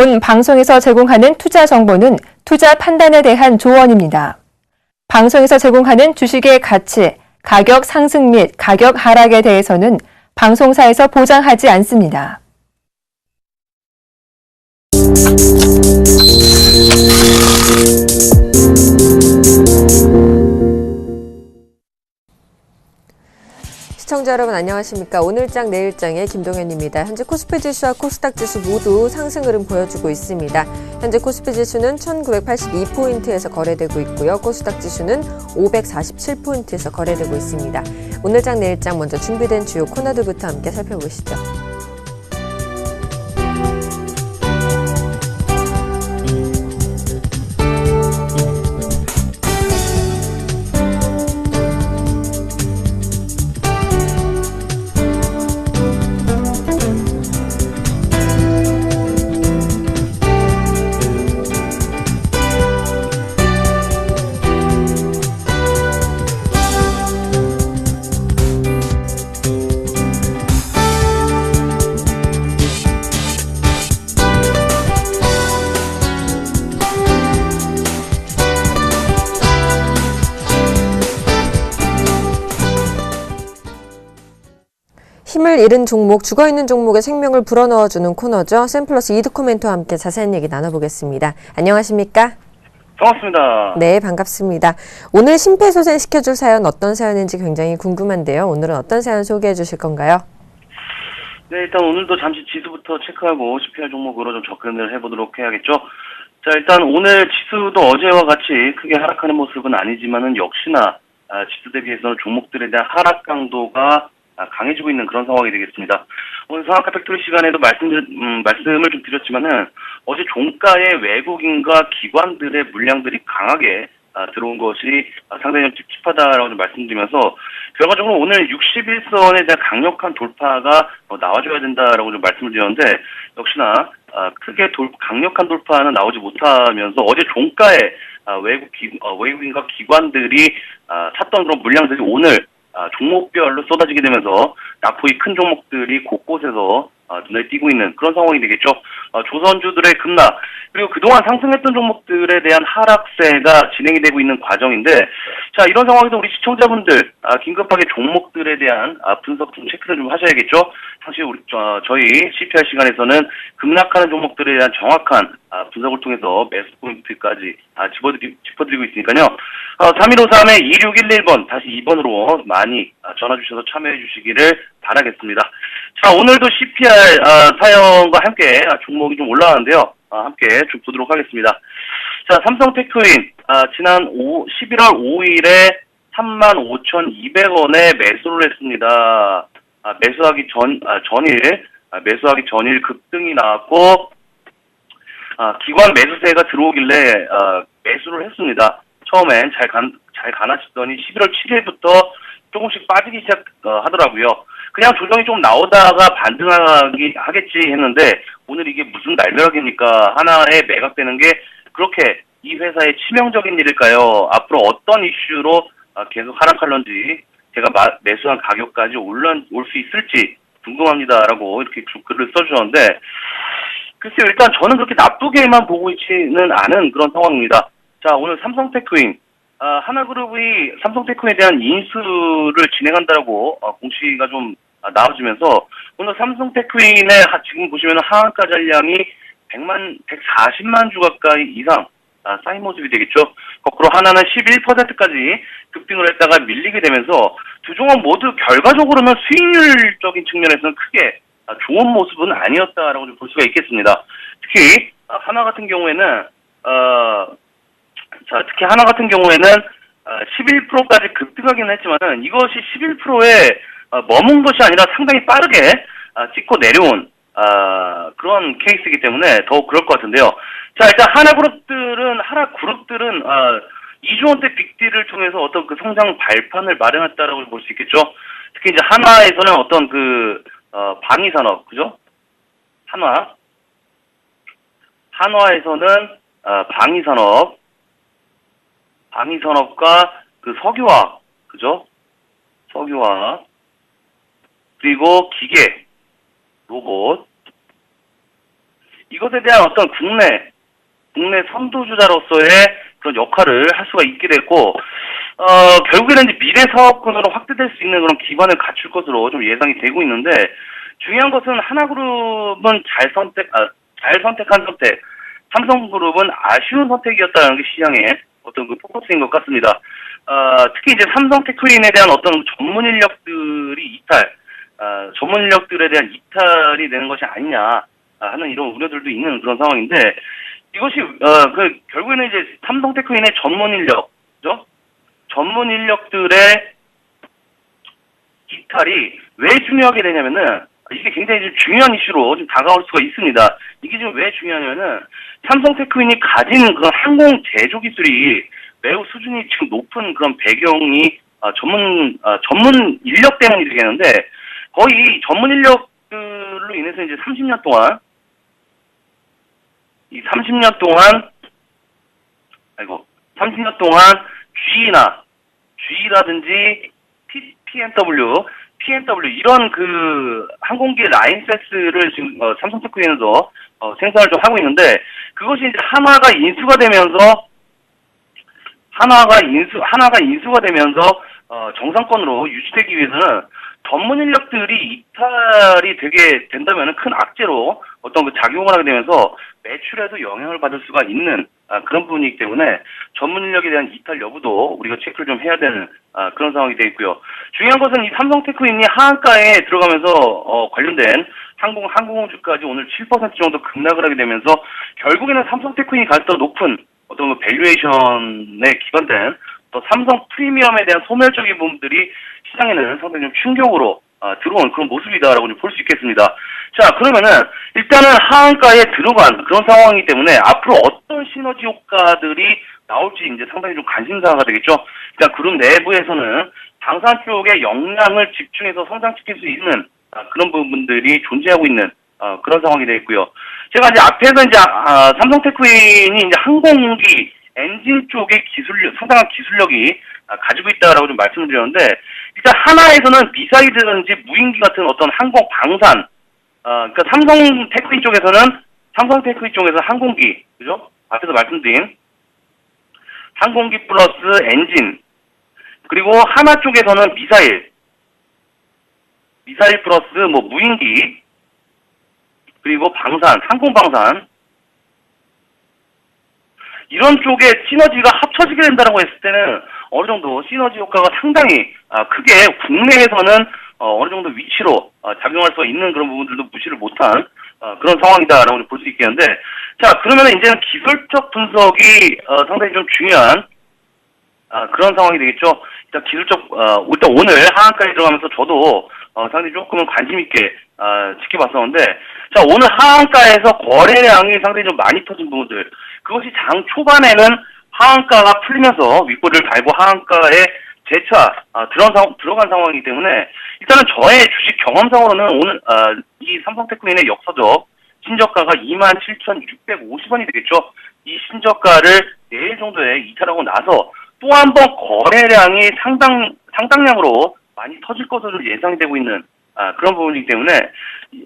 본 방송에서 제공하는 투자 정보는 투자 판단에 대한 조언입니다. 방송에서 제공하는 주식의 가치, 가격 상승 및 가격 하락에 대해서는 방송사에서 보장하지 않습니다. 시청자 여러분 안녕하십니까. 오늘장 내일장의 김동현입니다. 현재 코스피 지수와 코스닥 지수 모두 상승 흐름 보여주고 있습니다. 현재 코스피 지수는 1982포인트에서 거래되고 있고요. 코스닥 지수는 547포인트에서 거래되고 있습니다. 오늘장 내일장 먼저 준비된 주요 코너들부터 함께 살펴보시죠. 힘을 잃은 종목, 죽어있는 종목의 생명을 불어넣어주는 코너죠. 샘플러스 이득 코멘트와 함께 자세한 얘기 나눠보겠습니다. 안녕하십니까? 반갑습니다. 네, 반갑습니다. 오늘 심폐소생시켜줄 사연 어떤 사연인지 굉장히 궁금한데요. 오늘은 어떤 사연 소개해 주실 건가요? 네, 일단 오늘도 잠시 지수부터 체크하고 CPR 종목으로 좀 접근을 해보도록 해야겠죠. 자, 일단 오늘 지수도 어제와 같이 크게 하락하는 모습은 아니지만은 역시나 지수 대비해서는 종목들에 대한 하락 강도가 강해지고 있는 그런 상황이 되겠습니다. 오늘 상한가 팩토리 시간에도 말씀을 좀 드렸지만은 어제 종가에 외국인과 기관들의 물량들이 강하게 들어온 것이 상당히 좀 찝찝하다라고 좀 말씀드리면서 결과적으로 오늘 61선에 대한 강력한 돌파가 나와줘야 된다라고 좀 말씀을 드렸는데 역시나 크게 강력한 돌파는 나오지 못하면서 어제 종가에 외국인과 기관들이 샀던 그런 물량들이 오늘 종목별로 쏟아지게 되면서 낙폭이 큰 종목들이 곳곳에서 눈에 띄고 있는 그런 상황이 되겠죠. 조선주들의 급락 그리고 그동안 상승했던 종목들에 대한 하락세가 진행이 되고 있는 과정인데 자 이런 상황에서 우리 시청자분들 긴급하게 종목들에 대한 분석 좀 체크를 좀 하셔야겠죠. 사실 저희 CPR 시간에서는 급락하는 종목들에 대한 정확한 분석을 통해서 매수 포인트까지 짚어드리고 있으니까요. 3153-2611번 다시 2번으로 많이 전화 주셔서 참여해 주시기를 바라겠습니다. 자 오늘도 CPR 사연과 함께 종목이 좀 올라가는데요. 함께 좀 보도록 하겠습니다. 자 삼성테크윈 지난 11월 5일에 35,200원에 매수를 했습니다. 매수하기 전일 급등이 나왔고 기관 매수세가 들어오길래 매수를 했습니다. 처음엔 잘 가나 싶더니 11월 7일부터 조금씩 빠지기 시작하더라고요. 그냥 조정이 좀 나오다가 반등하겠지 했는데 오늘 이게 무슨 날벼락입니까? 하나에 매각되는 게 그렇게 이 회사의 치명적인 일일까요? 앞으로 어떤 이슈로 계속 하락할런지 제가 매수한 가격까지 올 수 있을지 궁금합니다라고 이렇게 글을 써주셨는데 글쎄요 일단 저는 그렇게 나쁘게만 보고 있지는 않은 그런 상황입니다. 자 오늘 삼성테크윈 하나그룹이 삼성테크윈에 대한 인수를 진행한다고 공시가 좀 나와주면서 오늘 삼성테크윈의 지금 보시면 하한가 잔량이 140만 주 가까이 이상 쌓인 모습이 되겠죠. 거꾸로 하나는 11%까지 급등을 했다가 밀리게 되면서 두 종목 모두 결과적으로는 수익률적인 측면에서는 크게 좋은 모습은 아니었다라고 좀 볼 수가 있겠습니다. 특히 하나 같은 경우에는 11%까지 급등하기는 했지만은 이것이 11%에 머문 것이 아니라 상당히 빠르게 찍고 내려온 그런 케이스이기 때문에 더욱 그럴 것 같은데요. 자 일단 하나그룹들은 2조 원대 빅딜을 통해서 어떤 그 성장 발판을 마련했다라고 볼 수 있겠죠. 특히 이제 하나에서는 어떤 방위산업 그죠? 한화에서는 방위산업과 그 석유화학 그죠? 석유화학 그리고 기계 로봇 이것에 대한 어떤 국내 선두주자로서의 그런 역할을 할 수가 있게 됐고, 결국에는 이제 미래 사업군으로 확대될 수 있는 그런 기반을 갖출 것으로 좀 예상이 되고 있는데, 중요한 것은 하나그룹은 잘 선택한 선택, 삼성그룹은 아쉬운 선택이었다는 게 시장의 어떤 그 포커스인 것 같습니다. 특히 이제 삼성테크윈에 대한 어떤 전문 인력들이 전문 인력들에 대한 이탈이 되는 것이 아니냐 하는 이런 우려들도 있는 그런 상황인데, 이것이 결국에는 이제 삼성테크윈의 전문 인력죠. 전문 인력들의 이탈이 왜 중요하게 되냐면은, 이게 굉장히 좀 중요한 이슈로 좀 다가올 수가 있습니다. 이게 지금 왜 중요하냐면은, 삼성테크윈이 가진 그런 항공 제조 기술이 매우 수준이 지금 높은 그런 배경이 전문 인력 때문이 되겠는데, 거의 전문 인력들로 인해서 이제 30년 동안 G라든지 PNW 이런 그 항공기 라인셋을 지금 삼성테크윈에서 생산을 좀 하고 있는데, 그것이 이제 하나가 인수가 되면서 정상권으로 유지되기 위해서는 전문 인력들이 이탈이 되게 된다면 큰 악재로 어떤 그 작용을 하게 되면서 매출에도 영향을 받을 수가 있는 그런 부분이기 때문에 전문 인력에 대한 이탈 여부도 우리가 체크를 좀 해야 되는 그런 상황이 되어 있고요. 중요한 것은 이 삼성테크윈이 하한가에 들어가면서 관련된 항공우주까지 오늘 7% 정도 급락을 하게 되면서 결국에는 삼성테크윈이 가질 더 높은 어떤 그 밸류에이션에 기반된 또 삼성 프리미엄에 대한 소멸적인 부분들이 시장에는 상당히 좀 충격으로 들어온 그런 모습이다라고 볼 수 있겠습니다. 자, 그러면은 일단은 하한가에 들어간 그런 상황이기 때문에 앞으로 어떤 시너지 효과들이 나올지 이제 상당히 좀 관심사가 되겠죠. 일단 그룹 내부에서는 방산 쪽에 역량을 집중해서 성장시킬 수 있는 그런 부분들이 존재하고 있는 그런 상황이 되겠고요. 제가 이제 앞에서 이제 삼성테크윈이 이제 항공기 엔진 쪽의 상당한 기술력이 가지고 있다라고 좀 말씀을 드렸는데, 일단 하나에서는 미사일이라든지 무인기 같은 어떤 항공 방산, 그러니까 삼성테크윈 쪽에서 항공기, 그죠? 앞에서 말씀드린 항공기 플러스 엔진, 그리고 하나 쪽에서는 미사일 플러스 뭐 무인기, 그리고 항공 방산, 이런 쪽에 시너지가 합쳐지게 된다고 했을 때는 어느 정도 시너지 효과가 상당히 크게 국내에서는 어느 정도 위치로 작용할 수 있는 그런 부분들도 무시를 못한 그런 상황이다라고 볼 수 있겠는데, 자, 그러면 이제는 기술적 분석이 상당히 좀 중요한 그런 상황이 되겠죠. 일단 오늘 하한가에 들어가면서 저도 상당히 조금은 관심 있게 지켜봤었는데, 자, 오늘 하한가에서 거래량이 상당히 좀 많이 터진 부분들, 그것이 장 초반에는 하한가가 풀리면서 윗꼬리를 달고 하한가에 재차 들어간 상황이기 때문에, 일단은 저의 주식 경험상으로는 오늘 이 삼성테크윈의 역사적 신저가가 27,650원이 되겠죠. 이 신저가를 내일 정도에 이탈하고 나서 또 한 번 거래량이 상당량으로 많이 터질 것으로 예상이 되고 있는 그런 부분이기 때문에,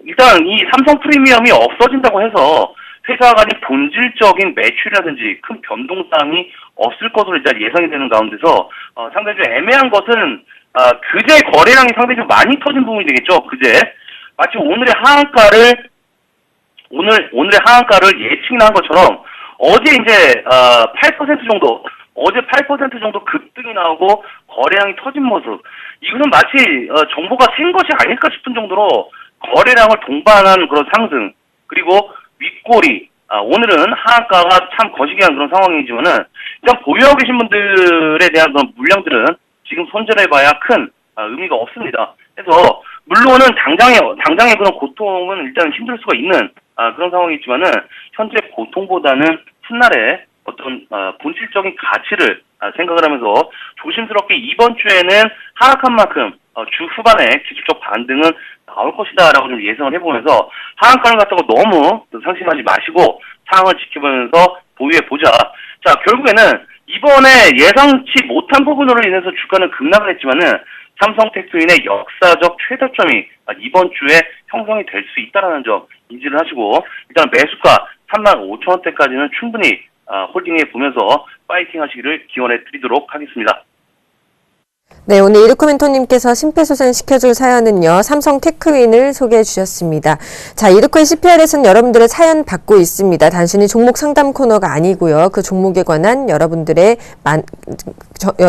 일단 이 삼성 프리미엄이 없어진다고 해서 회사 간의 본질적인 매출이라든지 큰 변동사항이 없을 것으로 일단 예상이 되는 가운데서 상당히 좀 애매한 것은 그제 거래량이 상당히 좀 많이 터진 부분이 되겠죠. 그제 마치 오늘의 하한가를 예측이나 한 것처럼 어제 이제 8% 정도 급등이 나오고 거래량이 터진 모습, 이거는 마치 정보가 센 것이 아닐까 싶은 정도로 거래량을 동반한 그런 상승, 그리고 윗꼬리, 오늘은 하한가가 참 거시기한 그런 상황이지만은 일단 보유하고 계신 분들에 대한 그런 물량들은 지금 손절해봐야 큰 의미가 없습니다. 그래서 물론은 당장의 그런 고통은 일단 힘들 수가 있는 그런 상황이지만은 현재 고통보다는 훗날에 어떤 본질적인 가치를 생각을 하면서 조심스럽게 이번 주에는 하락한 만큼 주 후반에 기술적 반등은 나올 것이다라고 좀 예상을 해보면서 하한가를 갖다가 너무 상심하지 마시고 상황을 지켜보면서 보유해보자. 자, 결국에는 이번에 예상치 못한 부분으로 인해서 주가는 급락을 했지만은 삼성테크인의 역사적 최저점이 이번 주에 형성이 될 수 있다는 점 인지를 하시고 일단 매수가 35,000원대까지는 충분히 홀딩해 보면서 파이팅 하시기를 기원해 드리도록 하겠습니다. 네, 오늘 이르코 멘토님께서 심폐소생 시켜줄 사연은요, 삼성 테크윈을 소개해 주셨습니다. 자, 이르코의 CPR에서는 여러분들의 사연 받고 있습니다. 단순히 종목 상담 코너가 아니고요. 그 종목에 관한 여러분들의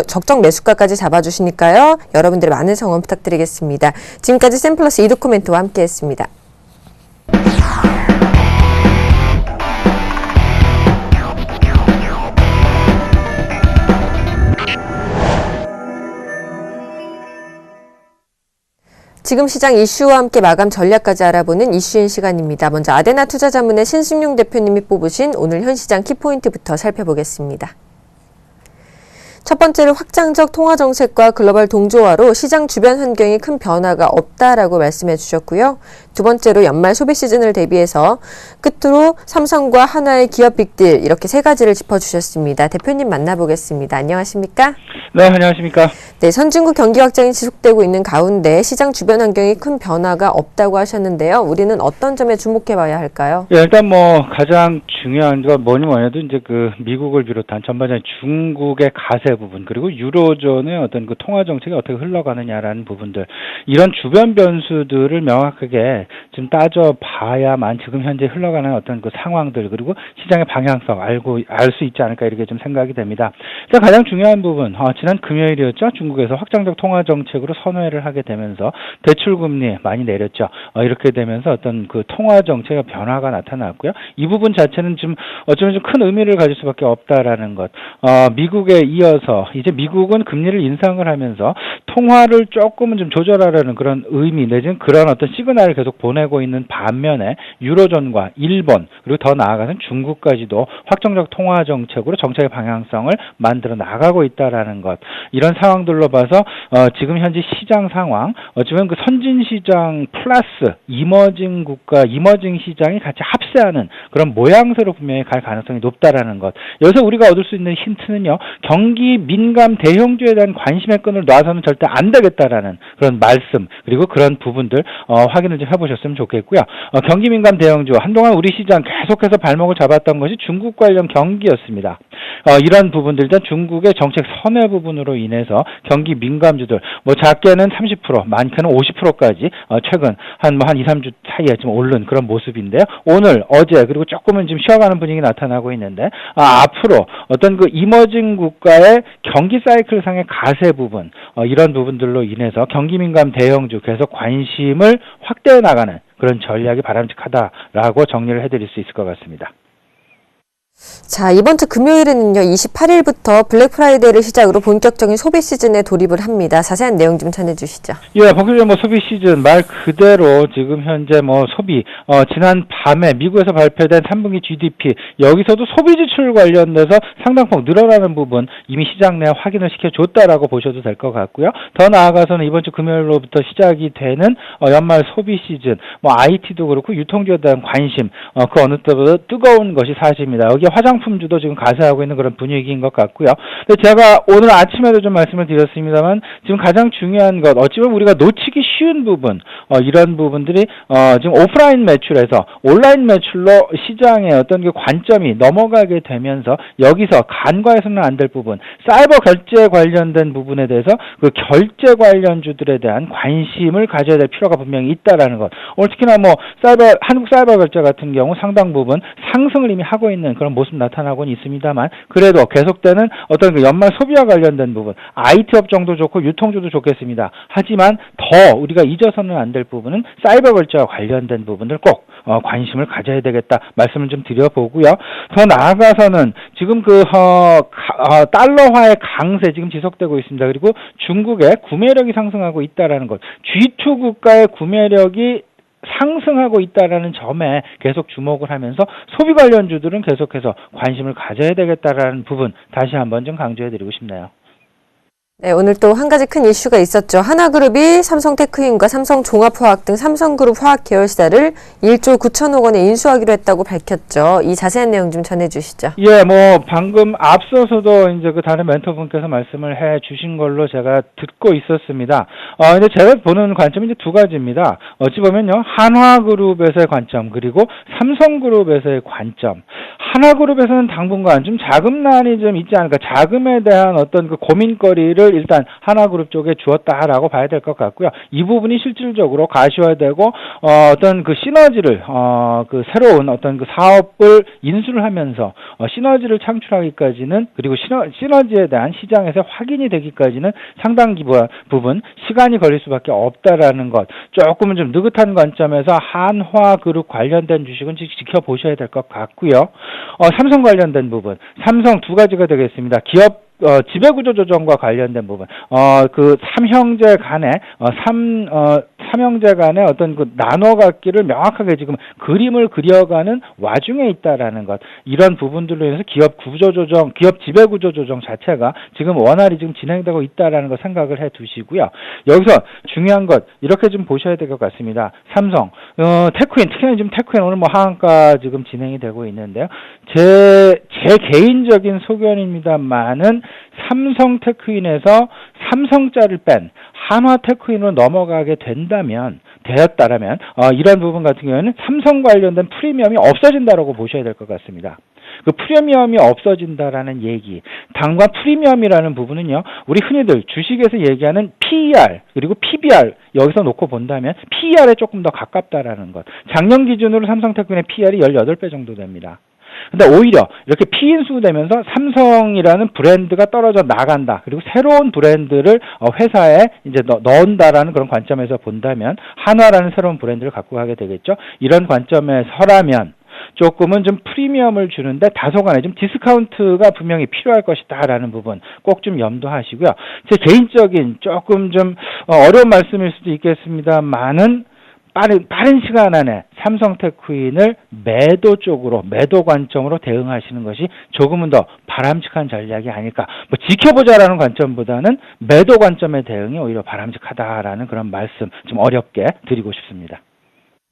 적정 매수가까지 잡아주시니까요. 여러분들의 많은 성원 부탁드리겠습니다. 지금까지 샘플러스 이르코 멘토와 함께 했습니다. 지금 시장 이슈와 함께 마감 전략까지 알아보는 이슈인 시간입니다. 먼저 아데나 투자자문의 신승용 대표님이 뽑으신 오늘 현 시장 키포인트부터 살펴보겠습니다. 첫 번째로 확장적 통화 정책과 글로벌 동조화로 시장 주변 환경에 큰 변화가 없다라고 말씀해 주셨고요. 두 번째로 연말 소비 시즌을 대비해서 끝으로 삼성과 하나의 기업 빅딜 이렇게 세 가지를 짚어주셨습니다. 대표님 만나보겠습니다. 안녕하십니까? 네, 안녕하십니까? 네, 선진국 경기 확장이 지속되고 있는 가운데 시장 주변 환경에 큰 변화가 없다고 하셨는데요. 우리는 어떤 점에 주목해 봐야 할까요? 예, 일단 가장 중요한 건 뭐냐도 이제 미국을 비롯한 전반적인 중국의 가세 부분, 그리고 유로존의 어떤 통화 정책이 어떻게 흘러가느냐라는 부분들, 이런 주변 변수들을 명확하게 좀 따져봐야만 지금 현재 흘러가는 어떤 상황들, 그리고 시장의 방향성 알 수 있지 않을까 이렇게 좀 생각이 됩니다. 일단 가장 중요한 부분, 지난 금요일이었죠. 중국에서 확장적 통화 정책으로 선회를 하게 되면서 대출 금리 많이 내렸죠. 이렇게 되면서 어떤 통화 정책의 변화가 나타났고요. 이 부분 자체는 좀 어쩌면 좀 큰 의미를 가질 수밖에 없다라는 것. 미국에 이어서 이제 미국은 금리를 인상을 하면서 통화를 조금은 좀 조절하려는 그런 의미 내지는 그런 어떤 시그널을 계속 보내고 있는 반면에 유로존과 일본 그리고 더 나아가서는 중국까지도 확정적 통화 정책으로 정책의 방향성을 만들어 나가고 있다라는 것. 이런 상황들로 봐서 지금 현재 시장 상황 어쩌면 선진 시장 플러스 이머징 국가, 이머징 시장이 같이 합세하는 그런 모양새로 분명히 갈 가능성이 높다라는 것. 여기서 우리가 얻을 수 있는 힌트는요. 경기 민감 대형주에 대한 관심의 끈을 놔서는 절대 안 되겠다라는 그런 말씀, 그리고 그런 부분들 확인을 좀 해보셨으면 좋겠고요. 경기 민감 대형주, 한동안 우리 시장 계속해서 발목을 잡았던 것이 중국 관련 경기였습니다. 이런 부분들, 일단 중국의 정책 선회 부분으로 인해서 경기 민감주들 작게는 30%, 많게는 50%까지 최근 한 2, 3주 사이에 좀 오른 그런 모습인데요. 오늘, 어제 그리고 조금은 좀 쉬어가는 분위기 나타나고 있는데 앞으로 어떤 이머징 국가의 경기 사이클상의 가세 부분, 이런 부분들로 인해서 경기 민감 대형주 계속 관심을 확대해 나가는 그런 전략이 바람직하다라고 정리를 해드릴 수 있을 것 같습니다. 자, 이번 주 금요일에는요, 28일부터 블랙 프라이데이를 시작으로 본격적인 소비 시즌에 돌입을 합니다. 자세한 내용 좀 전해주시죠. 예, 본격적인 소비 시즌 말 그대로 지금 현재 소비, 지난 밤에 미국에서 발표된 3분기 GDP, 여기서도 소비 지출 관련돼서 상당폭 늘어나는 부분 이미 시장 내에 확인을 시켜줬다라고 보셔도 될 것 같고요. 더 나아가서는 이번 주 금요일로부터 시작이 되는 연말 소비 시즌, IT도 그렇고 유통주에 대한 관심, 그 어느 때보다 뜨거운 것이 사실입니다. 여기 화장품주도 지금 가세하고 있는 그런 분위기인 것 같고요. 근데 제가 오늘 아침에도 좀 말씀을 드렸습니다만 지금 가장 중요한 것, 어찌보면 우리가 놓치기 쉬운 부분, 이런 부분들이 지금 오프라인 매출에서 온라인 매출로 시장의 어떤 관점이 넘어가게 되면서 여기서 간과해서는 안 될 부분, 사이버 결제 관련된 부분에 대해서 그 결제 관련주들에 대한 관심을 가져야 될 필요가 분명히 있다라는 것. 오늘 특히나 한국 사이버 결제 같은 경우 상당 부분 상승을 이미 하고 있는 그런 모습 나타나고는 있습니다만 그래도 계속되는 어떤 연말 소비와 관련된 부분, IT 업종도 좋고 유통주도 좋겠습니다. 하지만 더 우리가 잊어서는 안 될 부분은 사이버 결제와 관련된 부분들 꼭 관심을 가져야 되겠다 말씀을 좀 드려보고요. 더 나아가서는 지금 달러화의 강세 지금 지속되고 있습니다. 그리고 중국의 구매력이 상승하고 있다라는 것, G2 국가의 구매력이 상승하고 있다라는 점에 계속 주목을 하면서 소비 관련주들은 계속해서 관심을 가져야 되겠다라는 부분 다시 한번 좀 강조해드리고 싶네요. 네, 오늘 또 한 가지 큰 이슈가 있었죠. 하나그룹이 삼성테크인과 삼성종합화학 등 삼성그룹 화학 계열사를 1조 9천억 원에 인수하기로 했다고 밝혔죠. 이 자세한 내용 좀 전해주시죠. 예, 방금 앞서서도 이제 그 다른 멘토분께서 말씀을 해 주신 걸로 제가 듣고 있었습니다. 근데 제가 보는 관점이 이제 두 가지입니다. 어찌 보면요, 한화그룹에서의 관점, 그리고 삼성그룹에서의 관점. 한화그룹에서는 당분간 좀 자금난이 좀 있지 않을까, 자금에 대한 어떤 그 고민거리를 일단 하나그룹 쪽에 주었다라고 봐야 될 것 같고요. 이 부분이 실질적으로 가시화되고 어떤 그 시너지를 그 새로운 어떤 그 사업을 인수를 하면서 시너지를 창출하기까지는, 그리고 시너지에 대한 시장에서 확인이 되기까지는 상당 부분 시간이 걸릴 수밖에 없다라는 것, 조금은 좀 느긋한 관점에서 한화그룹 관련된 주식은 지켜보셔야 될 것 같고요. 삼성 관련된 부분, 삼성 두 가지가 되겠습니다. 기업 지배구조 조정과 관련된 부분, 그 삼형제 간의 삼형제 간의 어떤 그 나눠갖기를 명확하게 지금 그림을 그려가는 와중에 있다라는 것, 이런 부분들로 인해서 기업 구조 조정, 기업 지배구조 조정 자체가 지금 원활히 지금 진행되고 있다라는 거 생각을 해 두시고요. 여기서 중요한 것 이렇게 좀 보셔야 될 것 같습니다. 삼성, 테크인, 특히 지금 테크인 오늘 하한가 지금 진행이 되고 있는데요. 제 개인적인 소견입니다만은 삼성테크인에서 삼성자를 뺀 한화테크인으로 넘어가게 되었다라면 이런 부분 같은 경우에는 삼성 관련된 프리미엄이 없어진다라고 보셔야 될 것 같습니다. 그 프리미엄이 없어진다라는 얘기, 당과 프리미엄이라는 부분은요, 우리 흔히들 주식에서 얘기하는 PER 그리고 PBR 여기서 놓고 본다면 PER에 조금 더 가깝다라는 것. 작년 기준으로 삼성테크인의 PER이 18배 정도 됩니다. 근데 오히려 이렇게 피인수되면서 삼성이라는 브랜드가 떨어져 나간다. 그리고 새로운 브랜드를 회사에 이제 넣은다라는 그런 관점에서 본다면 한화라는 새로운 브랜드를 갖고 가게 되겠죠. 이런 관점에서라면 조금은 좀 프리미엄을 주는데 다소간의 좀 디스카운트가 분명히 필요할 것이다라는 부분 꼭 좀 염두하시고요. 제 개인적인 조금 좀 어려운 말씀일 수도 있겠습니다만은 빠른 시간 안에 삼성테크인을 매도 쪽으로, 매도 관점으로 대응하시는 것이 조금은 더 바람직한 전략이 아닐까. 지켜보자라는 관점보다는 매도 관점의 대응이 오히려 바람직하다라는 그런 말씀 좀 어렵게 드리고 싶습니다.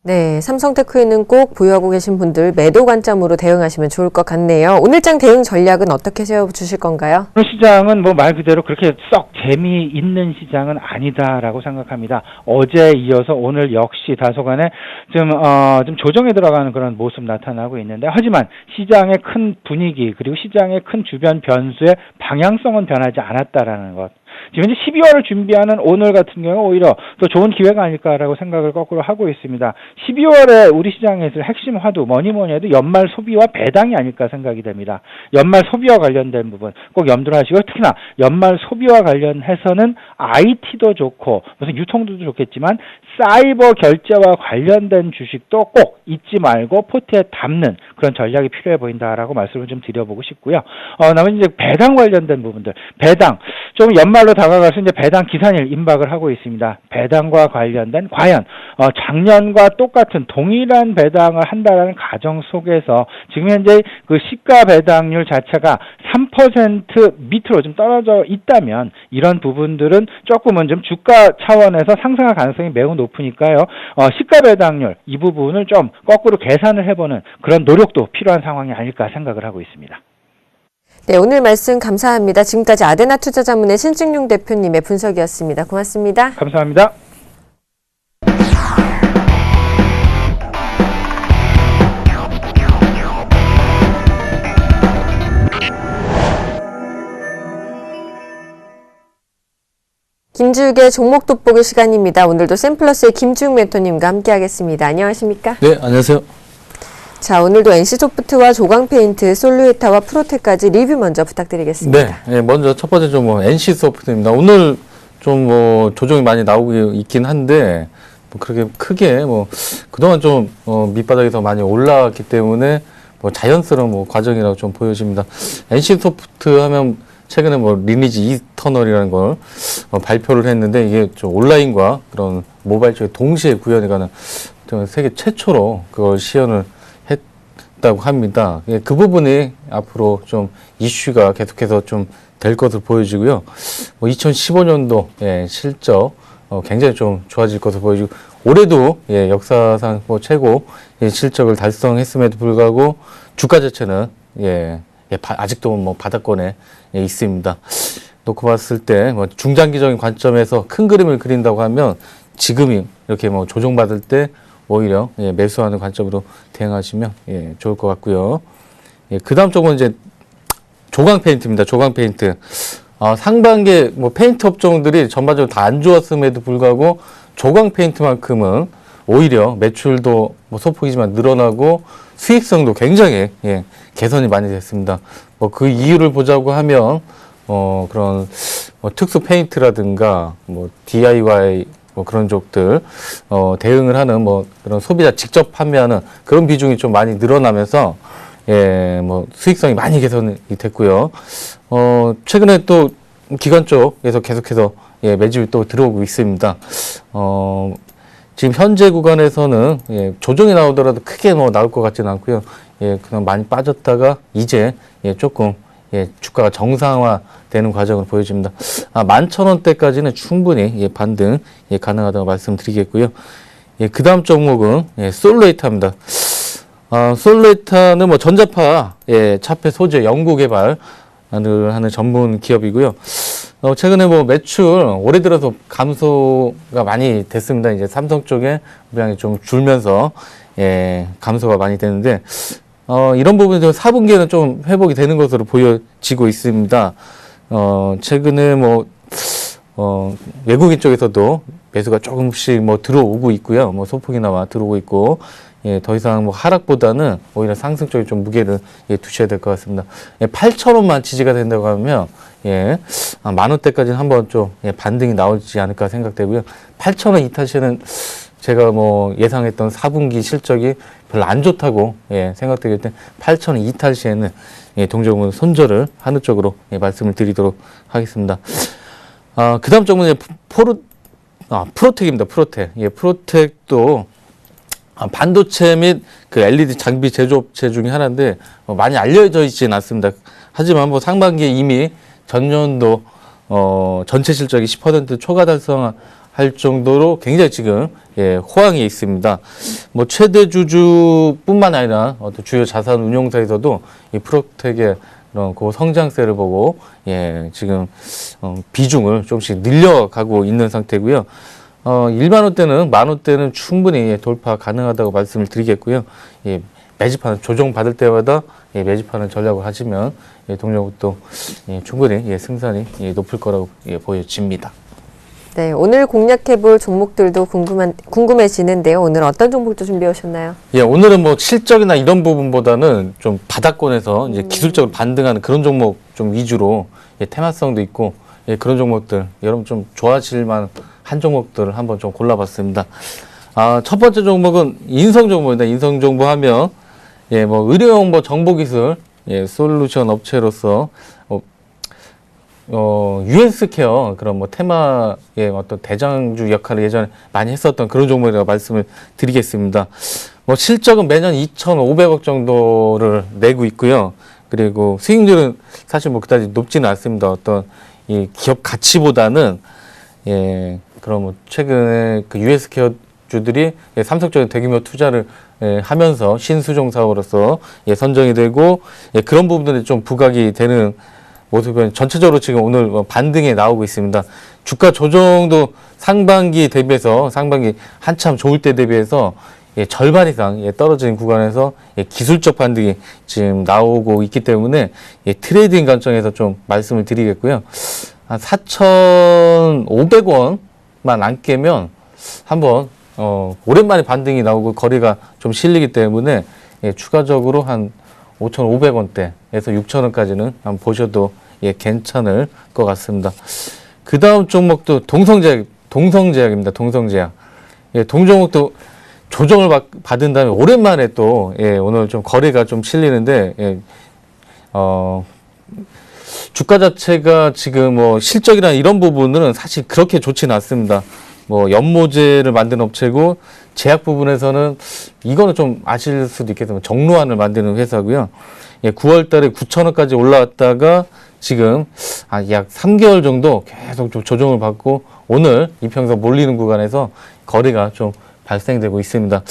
네, 삼성테크인은 꼭 보유하고 계신 분들 매도 관점으로 대응하시면 좋을 것 같네요. 오늘장 대응 전략은 어떻게 세워주실 건가요? 오늘 시장은 말 그대로 그렇게 썩 재미있는 시장은 아니다라고 생각합니다. 어제 이어서 오늘 역시 다소간에 좀 조정에 들어가는 그런 모습 나타나고 있는데, 하지만 시장의 큰 분위기 그리고 시장의 큰 주변 변수의 방향성은 변하지 않았다라는 것. 지금 이제 12월을 준비하는 오늘 같은 경우 오히려 더 좋은 기회가 아닐까라고 생각을 거꾸로 하고 있습니다. 12월에 우리 시장에서 핵심 화두 뭐니 해도 연말 소비와 배당이 아닐까 생각이 됩니다. 연말 소비와 관련된 부분 꼭 염두를 하시고, 특히나 연말 소비와 관련해서는 IT도 좋고 무슨 유통도 좋겠지만 사이버 결제와 관련된 주식도 꼭 잊지 말고 포트에 담는 그런 전략이 필요해 보인다라고 말씀을 좀 드려보고 싶고요. 나머지 이제 배당 관련된 부분들, 배당 좀 연말로 다가가서 이제 배당 기산일 임박을 하고 있습니다. 배당과 관련된 과연 작년과 똑같은 동일한 배당을 한다라는 가정 속에서 지금 현재 그 시가 배당률 자체가 3% 밑으로 좀 떨어져 있다면 이런 부분들은 조금은 좀 주가 차원에서 상승할 가능성이 매우 높으니까요. 시가 배당률 이 부분을 좀 거꾸로 계산을 해보는 그런 노력도 필요한 상황이 아닐까 생각을 하고 있습니다. 네, 오늘 말씀 감사합니다. 지금까지 아데나 투자자문의 신증용 대표님의 분석이었습니다. 고맙습니다. 감사합니다. 김주욱의 종목 돋보기 시간입니다. 오늘도 샘플러스의 김주욱 멘토님과 함께하겠습니다. 안녕하십니까? 네, 안녕하세요. 자, 오늘도 NC소프트와 조광페인트, 솔루에타와 프로테까지 리뷰 먼저 부탁드리겠습니다. 네, 먼저 첫 번째 종목 NC소프트입니다. 오늘 좀 조정이 많이 나오고 있긴 한데 그렇게 크게 그동안 좀 밑바닥에서 많이 올라왔기 때문에 자연스러운 과정이라고 좀 보여집니다. NC소프트 하면 최근에 리니지 이터널이라는 걸 발표를 했는데 이게 좀 온라인과 그런 모바일 쪽에 동시에 구현해가는 세계 최초로 그걸 시연을 했다고 합니다. 그 부분이 앞으로 좀 이슈가 계속해서 좀 될 것으로 보여지고요. 2015년도 실적 굉장히 좀 좋아질 것으로 보여지고 올해도 역사상 최고 실적을 달성했음에도 불구하고 주가 자체는 아직도 바닥권에 있습니다. 놓고 봤을 때 중장기적인 관점에서 큰 그림을 그린다고 하면 지금이 이렇게 조정받을 때 오히려 매수하는 관점으로 대응하시면 좋을 것 같고요. 그 다음 쪽은 이제 조광 페인트입니다. 조광 페인트. 상반기에 페인트 업종들이 전반적으로 다 안 좋았음에도 불구하고 조광 페인트만큼은 오히려 매출도 소폭이지만 늘어나고 수익성도 굉장히 개선이 많이 됐습니다. 그 이유를 보자고 하면 그런 특수 페인트라든가 DIY 그런 쪽들 대응을 하는 그런 소비자 직접 판매하는 그런 비중이 좀 많이 늘어나면서 수익성이 많이 개선이 됐고요. 최근에 또 기관 쪽에서 계속해서 매집이 또 들어오고 있습니다. 지금 현재 구간에서는 조정이 나오더라도 크게 나올 것 같지는 않고요. 그냥 많이 빠졌다가 이제 조금 주가가 정상화되는 과정을 보여집니다. 11,000원대까지는 충분히 반등 가능하다고 말씀드리겠고요. 그 다음 종목은 솔루에이터입니다. 솔루에이터는 전자파 차폐 소재 연구 개발을 하는 전문 기업이고요. 최근에 매출 올해 들어서 감소가 많이 됐습니다. 이제 삼성 쪽에 물량이 좀 줄면서 감소가 많이 되는데 이런 부분이 4분기에는 좀 회복이 되는 것으로 보여지고 있습니다. 최근에 외국인 쪽에서도 매수가 조금씩 들어오고 있고요. 소폭이나마 들어오고 있고, 더 이상 하락보다는 오히려 상승 쪽에 좀 무게를 두셔야 될 것 같습니다. 8,000원만 지지가 된다고 하면, 10,000원대까지는 한번 좀 반등이 나오지 않을까 생각되고요. 8,000원 이탈 시에는 제가 예상했던 4분기 실적이 별로 안 좋다고 생각되기 때문에 8,000원 이탈 시에는 동종은 손절을 하는 쪽으로 말씀을 드리도록 하겠습니다. 그 다음 쪽은 프로텍입니다. 프로텍. 프로텍도 반도체 및 그 LED 장비 제조업체 중에 하나인데 많이 알려져 있지는 않습니다. 하지만 상반기에 이미 전년도 전체 실적이 10% 초과 달성할 정도로 굉장히 지금 호황이 있습니다. 최대 주주뿐만 아니라 어떤 주요 자산 운용사에서도 이 프로텍의 그런 성장세를 보고 지금 비중을 조금씩 늘려가고 있는 상태고요. 1만 원대는 1만 원대는 충분히 돌파 가능하다고 말씀을 드리겠고요. 매집하는 조정 받을 때마다 매집하는 전략을 하시면 동종도 충분히 승산이 높을 거라고 보여집니다. 네, 오늘 공략해볼 종목들도 궁금해지는데요. 오늘 어떤 종목도 준비해 오셨나요? 오늘은 실적이나 이런 부분보다는 좀 바닥권에서 이제 기술적으로 반등하는 그런 종목 좀 위주로 테마성도 있고 그런 종목들 여러분 좀 좋아하실 만한 종목들을 한번 좀 골라봤습니다. 첫 번째 종목은 인성정보입니다. 인성정보 하면 의료용 정보기술 솔루션 업체로서 유엔스케어 그런 테마의 어떤 대장주 역할을 예전에 많이 했었던 그런 종목이라고 말씀을 드리겠습니다. 실적은 매년 2,500억 정도를 내고 있고요. 그리고 수익률은 사실 그다지 높지는 않습니다. 어떤 이 기업 가치보다는 그럼 최근에 그 유엔스케어 주들이 삼성 쪽에 대규모 투자를 하면서 신수종 사업으로서 선정이 되고 그런 부분들이 좀 부각이 되는 모습은 전체적으로 지금 오늘 반등에 나오고 있습니다. 주가 조정도 상반기 대비해서 상반기 한참 좋을 때 대비해서 절반 이상 떨어진 구간에서 기술적 반등이 지금 나오고 있기 때문에 트레이딩 관점에서 좀 말씀을 드리겠고요. 한 4,500원만 안 깨면 한번 오랜만에 반등이 나오고 거래가 좀 실리기 때문에 추가적으로 한 5,500원대에서 6,000원까지는 한번 보셔도 괜찮을 것 같습니다. 그 다음 종목도 동성제약입니다. 동성제약. 동종목도 조정을 받은 다음에 오랜만에 또 오늘 좀 거래가 좀 실리는데 주가 자체가 지금 실적이나 이런 부분은 사실 그렇게 좋지는 않습니다. 뭐 연모제를 만드는 업체고 제약 부분에서는 이거는 좀 아실 수도 있겠지만 정로환을 만드는 회사고요. 예, 9월 달에 9,000원까지 올라왔다가 지금 약 3개월 정도 계속 좀 조정을 받고 오늘 이평선 몰리는 구간에서 거래가 좀 발생되고 있습니다.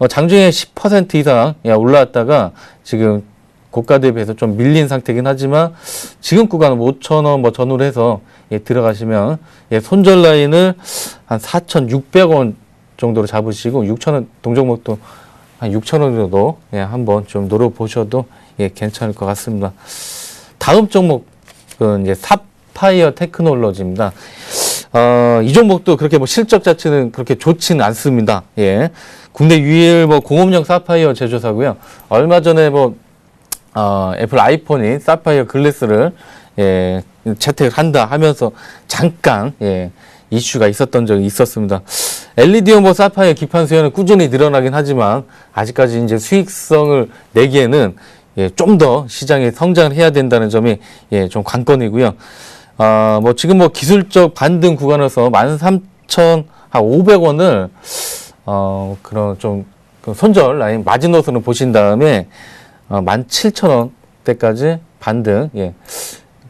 장중에 10% 이상 올라왔다가 지금 고가 대비해서 좀 밀린 상태긴 하지만 지금 구간은 5,000원 뭐 전후로 해서 들어가시면 손절 라인을 한 4,600원 정도로 잡으시고 6,000원 동종목도 한 6,000원 정도 한번 좀 노려보셔도 괜찮을 것 같습니다. 다음 종목은 이제 사파이어 테크놀로지입니다. 이 종목도 그렇게 뭐 실적 자체는 그렇게 좋지는 않습니다. 예. 국내 유일 뭐 공업용 사파이어 제조사고요. 얼마 전에 뭐 애플 아이폰이 사파이어 글래스를 채택을 한다 하면서 잠깐 이슈가 있었던 적이 있었습니다. LED용 뭐 사파이어 기판 수요는 꾸준히 늘어나긴 하지만 아직까지 이제 수익성을 내기에는 좀 더 시장에 성장을 해야 된다는 점이 좀 관건이고요. 뭐 지금 뭐 기술적 반등 구간에서 13,500원을 그런 좀 손절 라인 마지노선을 보신 다음에 17,000원대까지 반등,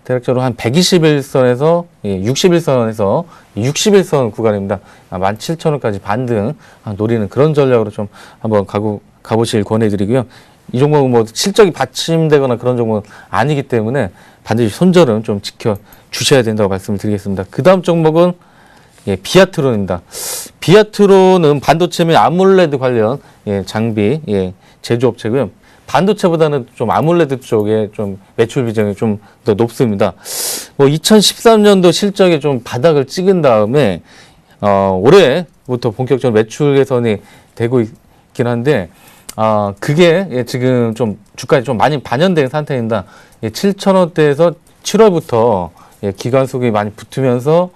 대략적으로 한 121선에서 61선에서 61선 구간입니다. 17,000원까지 반등 노리는 그런 전략으로 좀 한번 가보실 권해드리고요. 이 종목은 뭐 실적이 받침되거나 그런 종목은 아니기 때문에 반드시 손절은 좀 지켜 주셔야 된다고 말씀을 드리겠습니다. 그 다음 종목은 비아트론입니다. 비아트론은 반도체 및 아몰레드 관련 장비 제조업체고요. 반도체보다는 좀 아몰레드 쪽에 좀 매출 비중이 좀 더 높습니다. 뭐 2013년도 실적에 좀 바닥을 찍은 다음에 올해부터 본격적으로 매출 개선이 되고 있긴 한데 그게 지금 좀 주가에 좀 많이 반영된 상태입니다. 7,000원대에서 7월부터 기관 소격이 많이 붙으면서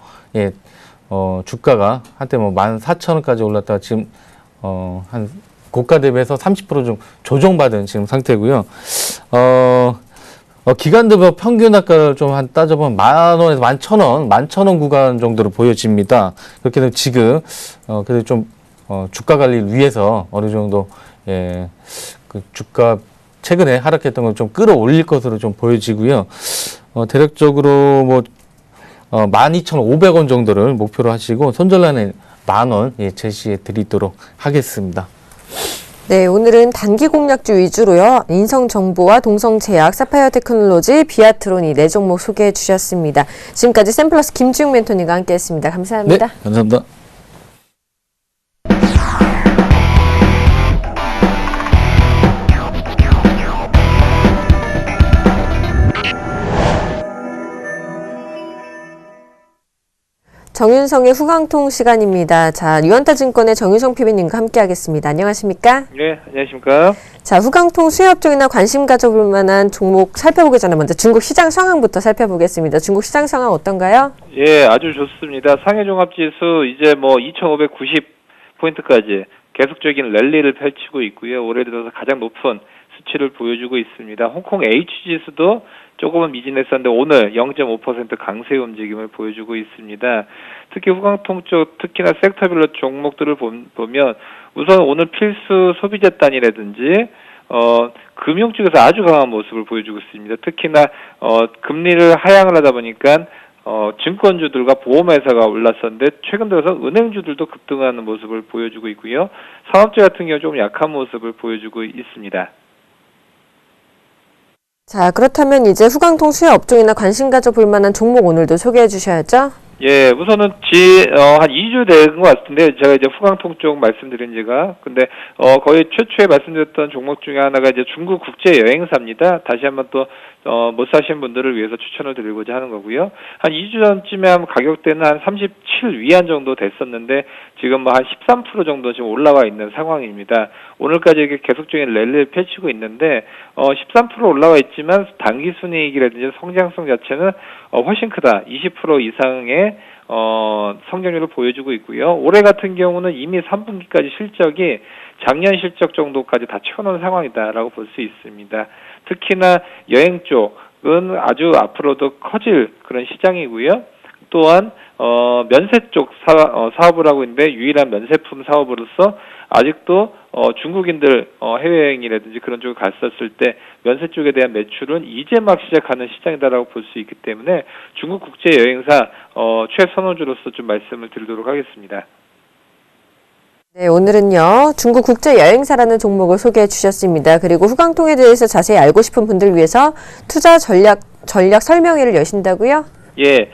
주가가 한때 뭐 14,000원까지 올랐다가 지금 한 고가 대비해서 30% 좀 조정받은 지금 상태고요. 기관들 평균 학가를 좀 한 따져보면 10,000원에서 11,000원, 11,000원 구간 정도로 보여집니다. 그렇게 되면 지금 그래도 좀 주가 관리를 위해서 어느 정도 그 주가 최근에 하락했던 걸 좀 끌어올릴 것으로 좀 보여지고요. 대략적으로 뭐 12,500원 정도를 목표로 하시고 손절라인에 10,000원 제시해 드리도록 하겠습니다. 네, 오늘은 단기 공략주 위주로요. 인성정보와 동성제약, 사파이어 테크놀로지, 비아트론이 4종목 소개해 주셨습니다. 지금까지 샘플러스 김지웅 멘토님과 함께했습니다. 감사합니다. 네, 감사합니다. 정윤성의 후광통 시간입니다. 자, 유한타증권의 정윤성 PB님과 함께하겠습니다. 안녕하십니까? 네, 안녕하십니까? 자, 후광통 수혜업 쪽이나 관심 가져볼 만한 종목 살펴보기 전에 먼저 중국 시장 상황부터 살펴보겠습니다. 중국 시장 상황 어떤가요? 예, 아주 좋습니다. 상해종합지수 이제 뭐 2,590포인트까지 계속적인 랠리를 펼치고 있고요. 올해 들어서 가장 높은 수치를 보여주고 있습니다. 홍콩 H지수도 조금은 미진했었는데 오늘 0.5% 강세 움직임을 보여주고 있습니다. 특히 후광통 쪽 특히나 섹터별로 종목들을 보면 우선 오늘 필수 소비자 단이라든지 금융 쪽에서 아주 강한 모습을 보여주고 있습니다. 특히나 금리를 하향을 하다 보니까 증권주들과 보험회사가 올랐었는데 최근 들어서 은행주들도 급등하는 모습을 보여주고 있고요. 산업재 같은 경우 좀 약한 모습을 보여주고 있습니다. 자, 그렇다면 이제 후광통 수혜 업종이나 관심 가져볼 만한 종목 오늘도 소개해 주셔야죠. 예, 우선은 한 2주 된 것 같은데, 제가 이제 후광통 쪽 말씀드린 지가. 근데, 거의 최초에 말씀드렸던 종목 중에 하나가 이제 중국 국제 여행사입니다. 다시 한번 또, 못 사신 분들을 위해서 추천을 드리고자 하는 거고요. 한 2주 전쯤에 하면 가격대는 한 37 위안 정도 됐었는데, 지금 뭐 한 13% 정도 지금 올라와 있는 상황입니다. 오늘까지 이렇게 계속적인 랠리를 펼치고 있는데, 13% 올라와 있지만, 단기 순이익이라든지 성장성 자체는 훨씬 크다. 20% 이상의 성장률을 보여주고 있고요. 올해 같은 경우는 이미 3분기까지 실적이 작년 실적 정도까지 다 채워놓은 상황이다라고 볼 수 있습니다. 특히나 여행 쪽은 아주 앞으로도 커질 그런 시장이고요. 또한 면세 쪽 사업을 하고 있는데 유일한 면세품 사업으로서 아직도 중국인들 해외여행이라든지 그런 쪽에 갔었을 때 면세 쪽에 대한 매출은 이제 막 시작하는 시장이다라고 볼 수 있기 때문에 중국 국제 여행사 최선호주로서 좀 말씀을 드리도록 하겠습니다. 네, 오늘은요, 중국 국제 여행사라는 종목을 소개해 주셨습니다. 그리고 후광통에 대해서 자세히 알고 싶은 분들 위해서 투자 전략 설명회를 여신다고요? 예.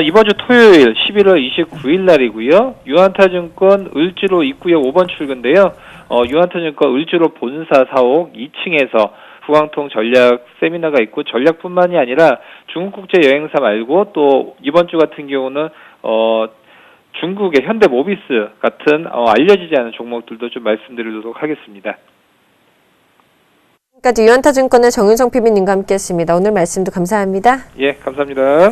이번 주 토요일 11월 29일 날이고요. 유한타증권 을지로 입구역 5번 출구인데요. 유한타증권 을지로 본사 사옥 2층에서 후광통 전략 세미나가 있고 전략뿐만이 아니라 중국국제 여행사 말고 또 이번 주 같은 경우는 중국의 현대모비스 같은 알려지지 않은 종목들도 좀 말씀드리도록 하겠습니다. 지금까지 유한타증권의 정윤성 PB님과 함께했습니다. 오늘 말씀도 감사합니다. 예, 감사합니다.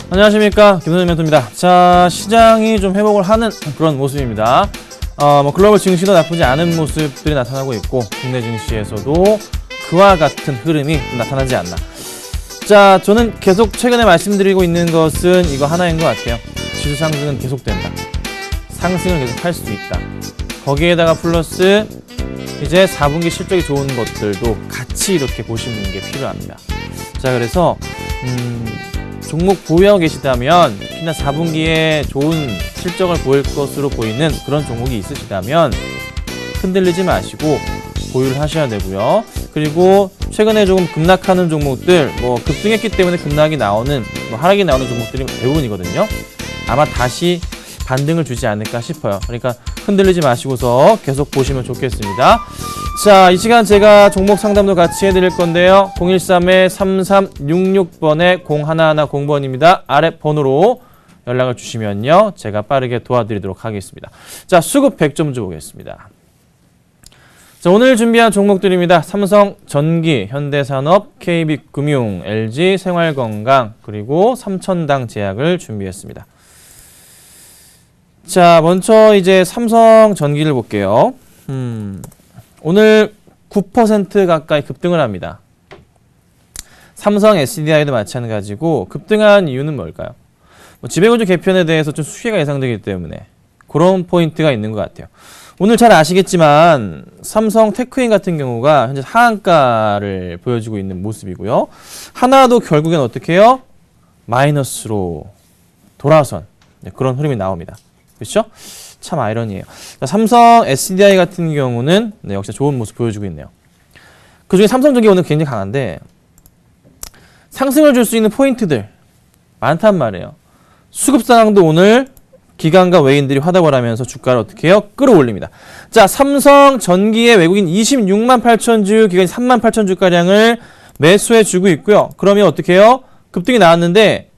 안녕하십니까, 김선영 멘토입니다. 자, 시장이 좀 회복을 하는 그런 모습입니다. 글로벌 증시도 나쁘지 않은 모습들이 나타나고 있고 국내 증시에서도 그와 같은 흐름이 좀 나타나지 않나. 자, 저는 계속 최근에 말씀드리고 있는 것은 이거 하나인 것 같아요. 지수 상승은 계속된다. 상승을 계속 할 수 있다. 거기에다가 플러스 이제 4분기 실적이 좋은 것들도 같이 이렇게 보시는 게 필요합니다. 자, 그래서 종목 보유하고 계시다면 특히나 4분기에 좋은 실적을 보일 것으로 보이는 그런 종목이 있으시다면 흔들리지 마시고 보유를 하셔야 되고요. 그리고 최근에 조금 급락하는 종목들, 급등했기 때문에 급락이 나오는, 하락이 나오는 종목들이 대부분이거든요. 아마 다시 반등을 주지 않을까 싶어요. 그러니까 흔들리지 마시고서 계속 보시면 좋겠습니다. 자, 이 시간 제가 종목 상담도 같이 해드릴 건데요. 013-3366번에 0110번입니다. 아래 번호로 연락을 주시면요, 제가 빠르게 도와드리도록 하겠습니다. 자, 수급 100점 줘보겠습니다. 자, 오늘 준비한 종목들입니다. 삼성전기, 현대산업, KB금융, LG생활건강, 그리고 삼천당제약을 준비했습니다. 자, 먼저 이제 삼성전기를 볼게요. 오늘 9% 가까이 급등을 합니다. 삼성 SDI도 마찬가지고 급등한 이유는 뭘까요? 지배구조 개편에 대해서 좀 수혜가 예상되기 때문에 그런 포인트가 있는 것 같아요. 오늘 잘 아시겠지만 삼성 테크인 같은 경우가 현재 하한가를 보여주고 있는 모습이고요. 하나도 결국엔 어떻게 해요? 마이너스로 돌아선 그런 흐름이 나옵니다. 그렇죠? 참 아이러니해요. 삼성 SDI 같은 경우는 역시 좋은 모습 보여주고 있네요. 그중에 삼성전기 오늘 굉장히 강한데 상승을 줄 수 있는 포인트들 많단 말이에요. 수급 상황도 오늘 기관과 외인들이 화답을 하면서 주가를 어떻게 해요? 끌어올립니다. 자, 삼성전기의 외국인 26만 8천 주, 기관이 3만 8천 주가량을 매수해 주고 있고요. 그러면 어떻게 해요? 급등이 나왔는데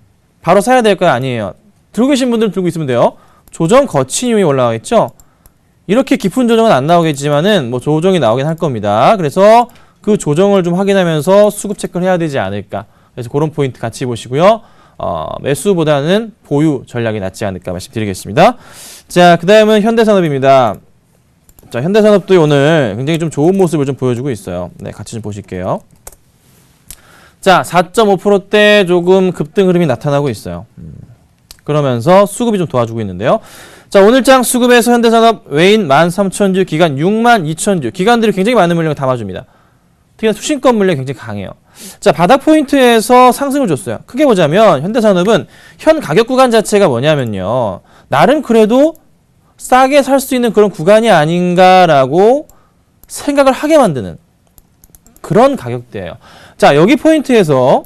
바로 사야 될 거 아니에요. 들고 계신 분들은 들고 있으면 돼요. 조정 거친 이후에 올라가겠죠? 이렇게 깊은 조정은 안 나오겠지만은 조정이 나오긴 할 겁니다. 그래서 그 조정을 좀 확인하면서 수급 체크를 해야 되지 않을까. 그래서 그런 포인트 같이 보시고요. 매수보다는 보유 전략이 낫지 않을까 말씀드리겠습니다. 자, 그 다음은 현대산업입니다. 자, 현대산업도 오늘 굉장히 좀 좋은 모습을 좀 보여주고 있어요. 네, 같이 좀 보실게요. 자, 4.5%대 조금 급등 흐름이 나타나고 있어요. 그러면서 수급이 좀 도와주고 있는데요. 자, 오늘장 수급에서 현대산업 외인 13,000주, 기관 62,000주. 기관들이 굉장히 많은 물량을 담아줍니다. 특히나 수신권 물량이 굉장히 강해요. 자, 바닥 포인트에서 상승을 줬어요. 크게 보자면 현대산업은 현 가격 구간 자체가 뭐냐면요. 나름 그래도 싸게 살 수 있는 그런 구간이 아닌가라고 생각을 하게 만드는 그런 가격대예요. 자, 여기 포인트에서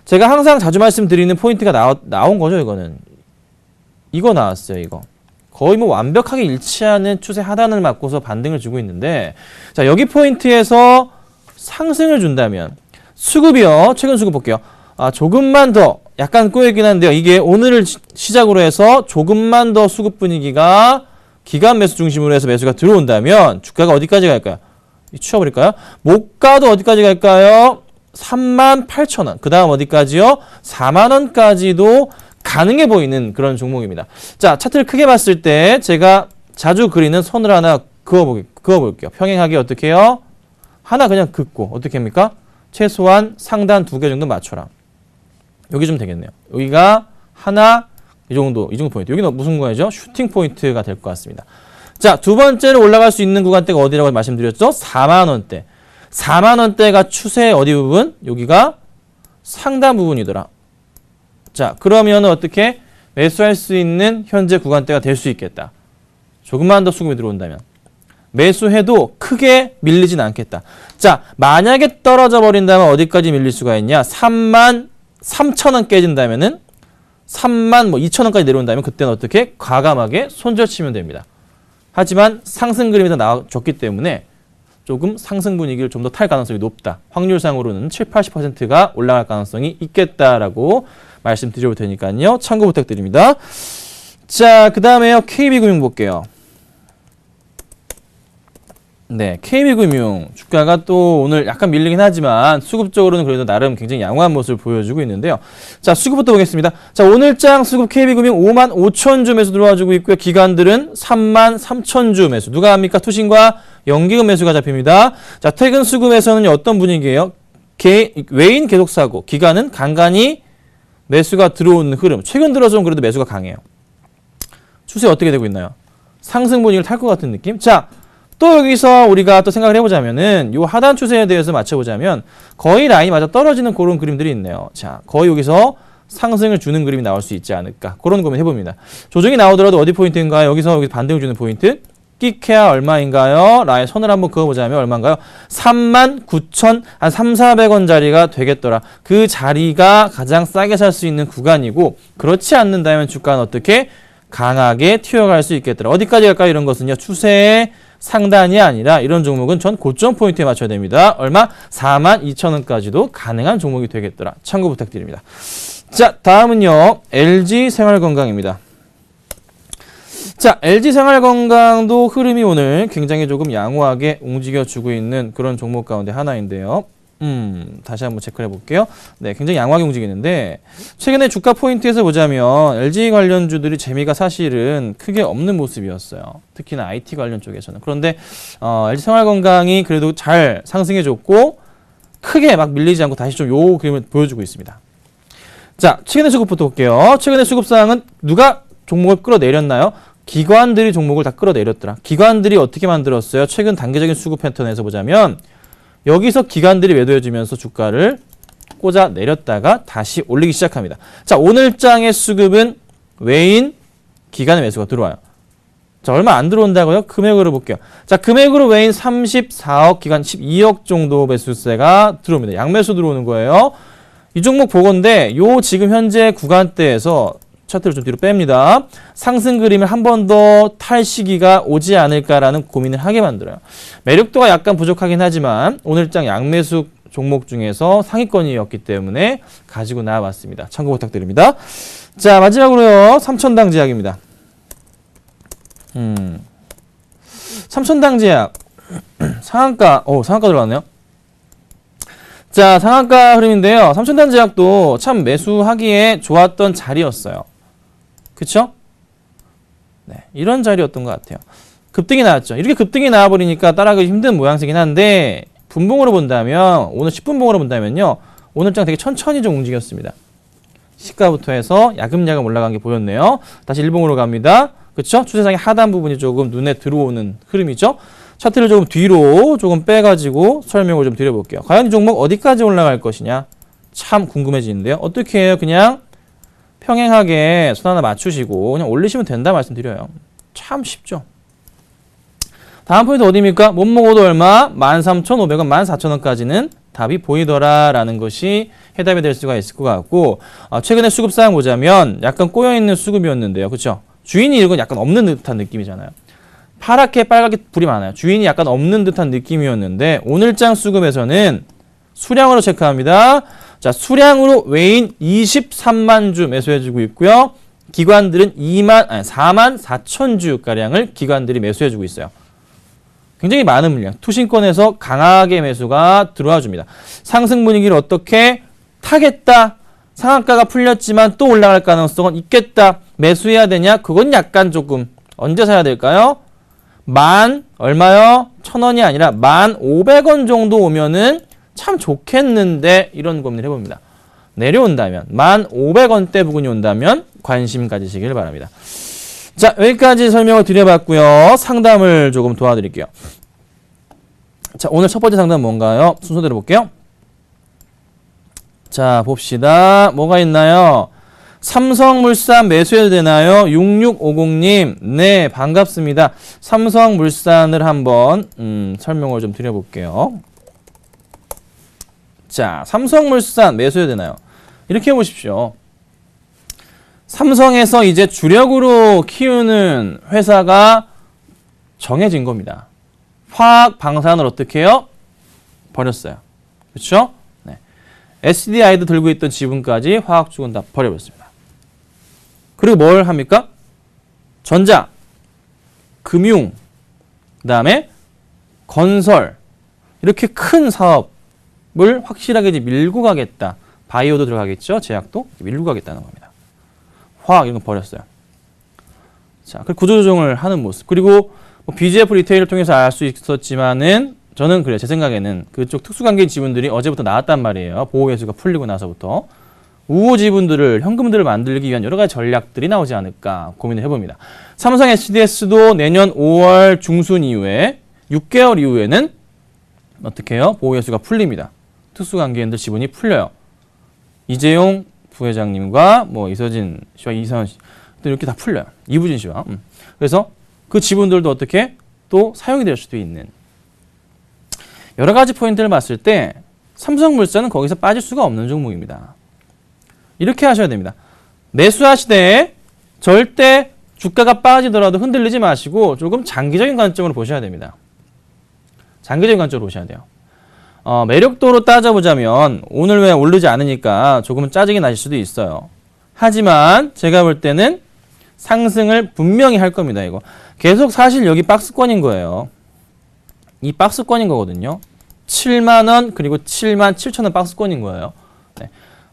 제가 항상 자주 말씀드리는 포인트가 나온 거죠, 이거는. 이거 나왔어요, 이거. 거의 완벽하게 일치하는 추세 하단을 맞고서 반등을 주고 있는데, 자, 여기 포인트에서 상승을 준다면, 수급이요, 최근 수급 볼게요. 조금만 더, 약간 꼬이긴 한데요. 이게 오늘을 시작으로 해서 조금만 더 수급 분위기가 기관 매수 중심으로 해서 매수가 들어온다면, 주가가 어디까지 갈까요? 치워버릴까요? 못 가도 어디까지 갈까요? 38,000원. 그 다음 어디까지요? 4만원까지도 가능해 보이는 그런 종목입니다. 자, 차트를 크게 봤을 때 제가 자주 그리는 선을 하나 그어볼게요. 평행하게 어떻게 해요? 하나 그냥 긋고 어떻게 합니까? 최소한 상단 2개 정도 맞춰라. 여기 좀 되겠네요. 여기가 하나 이 정도 포인트. 여기는 무슨 구간이죠? 슈팅 포인트가 될 것 같습니다. 자, 두 번째로 올라갈 수 있는 구간대가 어디라고 말씀드렸죠? 4만 원대. 4만 원대가 추세의 어디 부분? 여기가 상단 부분이더라. 자, 그러면 어떻게 매수할 수 있는 현재 구간대가 될 수 있겠다. 조금만 더 수급이 들어온다면. 매수해도 크게 밀리진 않겠다. 자, 만약에 떨어져 버린다면 어디까지 밀릴 수가 있냐? 3만 3천 원 깨진다면은 3만 2천 원까지 내려온다면 그때는 어떻게? 과감하게 손절치면 됩니다. 하지만 상승 그림이 더 나와줬기 때문에 조금 상승 분위기를 좀 더 탈 가능성이 높다. 확률상으로는 7, 80%가 올라갈 가능성이 있겠다라고 말씀드릴 테니까요. 참고 부탁드립니다. 자, 그 다음에요. KB금융 볼게요. 네, KB금융 주가가 또 오늘 약간 밀리긴 하지만 수급적으로는 그래도 나름 굉장히 양호한 모습을 보여주고 있는데요. 자, 수급부터 보겠습니다. 자, 오늘장 수급 KB금융 5만 5천 주 매수 들어와주고 있고요. 기관들은 3만 3천 주 매수. 누가 합니까? 투신과 연기금 매수가 잡힙니다. 자, 퇴근 수급에서는 어떤 분위기예요? 외인 계속 사고, 기관은 간간히 매수가 들어오는 흐름. 최근 들어서는 그래도 매수가 강해요. 추세 어떻게 되고 있나요? 상승 분위기를 탈 것 같은 느낌? 자, 또 여기서 우리가 또 생각을 해보자면은 요 하단 추세에 대해서 맞춰보자면 거의 라인이 맞아 떨어지는 그런 그림들이 있네요. 자, 거의 여기서 상승을 주는 그림이 나올 수 있지 않을까. 그런 고민 해봅니다. 조정이 나오더라도 어디 포인트인가요? 여기 반등을 주는 포인트. 끼케야 얼마인가요? 라인 선을 한번 그어보자면 얼마인가요? 39,000, 한 3,400원짜리가 되겠더라. 그 자리가 가장 싸게 살 수 있는 구간이고 그렇지 않는다면 주가는 어떻게? 강하게 튀어갈 수 있겠더라. 어디까지 갈까요? 이런 것은요. 추세의 상단이 아니라 이런 종목은 전 고점 포인트에 맞춰야 됩니다. 얼마? 42,000원까지도 가능한 종목이 되겠더라. 참고 부탁드립니다. 자, 다음은요. LG생활건강입니다. 자, LG생활건강도 흐름이 오늘 굉장히 조금 양호하게 움직여주고 있는 그런 종목 가운데 하나인데요. 다시 한번 체크해 볼게요. 네, 굉장히 양호하게 움직이는데 최근에 주가 포인트에서 보자면 LG 관련주들이 재미가 사실은 크게 없는 모습이었어요. 특히나 IT 관련 쪽에서는. 그런데 LG생활건강이 그래도 잘 상승해줬고 크게 막 밀리지 않고 다시 좀 요 그림을 보여주고 있습니다. 자, 최근의 수급부터 볼게요. 최근의 수급사항은 누가 종목을 끌어내렸나요? 기관들이 종목을 다 끌어내렸더라. 기관들이 어떻게 만들었어요? 최근 단계적인 수급 패턴에서 보자면 여기서 기관들이 매도해주면서 주가를 꽂아 내렸다가 다시 올리기 시작합니다. 자, 오늘장의 수급은 외인 기관의 매수가 들어와요. 자, 얼마 안 들어온다고요? 금액으로 볼게요. 자, 금액으로 외인 34억, 기관 12억 정도 매수세가 들어옵니다. 양매수 들어오는 거예요. 이 종목 보건데 요 지금 현재 구간대에서 차트를 좀 뒤로 뺍니다. 상승 그림을 한 번 더 탈 시기가 오지 않을까라는 고민을 하게 만들어요. 매력도가 약간 부족하긴 하지만 오늘장 양매수 종목 중에서 상위권이었기 때문에 가지고 나와봤습니다. 참고 부탁드립니다. 자, 마지막으로요. 삼천당 제약입니다. 삼천당 제약 상한가 들어갔네요. 자, 상한가 흐름인데요. 삼천당 제약도 참 매수하기에 좋았던 자리였어요. 그쵸? 네, 이런 자리였던 것 같아요. 급등이 나왔죠. 이렇게 급등이 나와버리니까 따라가기 힘든 모양새긴 한데 분봉으로 본다면 오늘 10분봉으로 본다면요. 오늘장 되게 천천히 좀 움직였습니다. 시가부터 해서 야금야금 올라간 게 보였네요. 다시 일봉으로 갑니다. 그쵸? 추세상의 하단 부분이 조금 눈에 들어오는 흐름이죠. 차트를 조금 뒤로 조금 빼가지고 설명을 좀 드려볼게요. 과연 이 종목 어디까지 올라갈 것이냐? 참 궁금해지는데요. 어떻게 해요? 그냥 평행하게 손 하나 맞추시고 그냥 올리시면 된다 말씀드려요. 참 쉽죠. 다음 포인트 어디입니까? 못 먹어도 얼마? 13,500원, 14,000원까지는 답이 보이더라라는 것이 해답이 될 수가 있을 것 같고 최근에 수급사항 보자면 약간 꼬여있는 수급이었는데요. 그렇죠? 주인이 이건 약간 없는 듯한 느낌이잖아요. 파랗게 빨갛게 불이 많아요. 주인이 약간 없는 듯한 느낌이었는데 오늘장 수급에서는 수량으로 체크합니다. 자, 수량으로 외인 23만 주 매수해주고 있고요. 기관들은 4만 4천 주가량을 기관들이 매수해주고 있어요. 굉장히 많은 물량. 투신권에서 강하게 매수가 들어와 줍니다. 상승 분위기를 어떻게 타겠다 상한가가 풀렸지만 또 올라갈 가능성은 있겠다. 매수해야 되냐? 그건 약간 조금 언제 사야 될까요? 얼마요? 1,000원이 아니라 1,500원 정도 오면은 참 좋겠는데 이런 고민을 해봅니다. 내려온다면 1,500원대 부근이 온다면 관심 가지시길 바랍니다. 자, 여기까지 설명을 드려봤고요. 상담을 조금 도와드릴게요. 자, 오늘 첫 번째 상담은 뭔가요? 순서대로 볼게요. 자, 봅시다. 뭐가 있나요? 삼성물산 매수해도 되나요? 6650님. 네, 반갑습니다. 삼성물산을 한번 설명을 좀 드려볼게요. 자, 삼성물산 매수해도 되나요? 이렇게 해보십시오. 삼성에서 이제 주력으로 키우는 회사가 정해진 겁니다. 화학 방산을 어떻게 해요? 버렸어요. 그렇죠? 네. SDI도 들고 있던 지분까지 화학 쪽은 다 버려버렸습니다. 그리고 뭘 합니까? 전자, 금융, 그 다음에 건설, 이렇게 큰 사업을 확실하게 이제 밀고 가겠다. 바이오도 들어가겠죠? 제약도 밀고 가겠다는 겁니다. 화학 이런 거 버렸어요. 자, 그리고 구조조정을 하는 모습. 그리고 뭐 BGF 리테일을 통해서 알 수 있었지만은 저는 그래요. 제 생각에는 그쪽 특수관계인 지분들이 어제부터 나왔단 말이에요. 보호회수가 풀리고 나서부터. 우호 지분들을, 현금들을 만들기 위한 여러 가지 전략들이 나오지 않을까 고민을 해봅니다. 삼성 HDS도 내년 5월 중순 이후에 6개월 이후에는 어떻게 해요? 보호회수가 풀립니다. 특수관계인들 지분이 풀려요. 이재용 부회장님과 뭐 이서진 씨와 이선 씨 이렇게 다 풀려요. 이부진 씨와. 그래서 그 지분들도 어떻게 또 사용이 될 수도 있는 여러 가지 포인트를 봤을 때 삼성물산은 거기서 빠질 수가 없는 종목입니다. 이렇게 하셔야 됩니다. 매수하시되 절대 주가가 빠지더라도 흔들리지 마시고 조금 장기적인 관점으로 보셔야 됩니다. 장기적인 관점으로 보셔야 돼요. 매력도로 따져보자면 오늘 왜 오르지 않으니까 조금은 짜증이 나실 수도 있어요. 하지만 제가 볼 때는 상승을 분명히 할 겁니다. 이거 계속 사실 여기 박스권인 거예요. 이 박스권인 거거든요. 7만 원 그리고 7만 7천 원 박스권인 거예요. 네.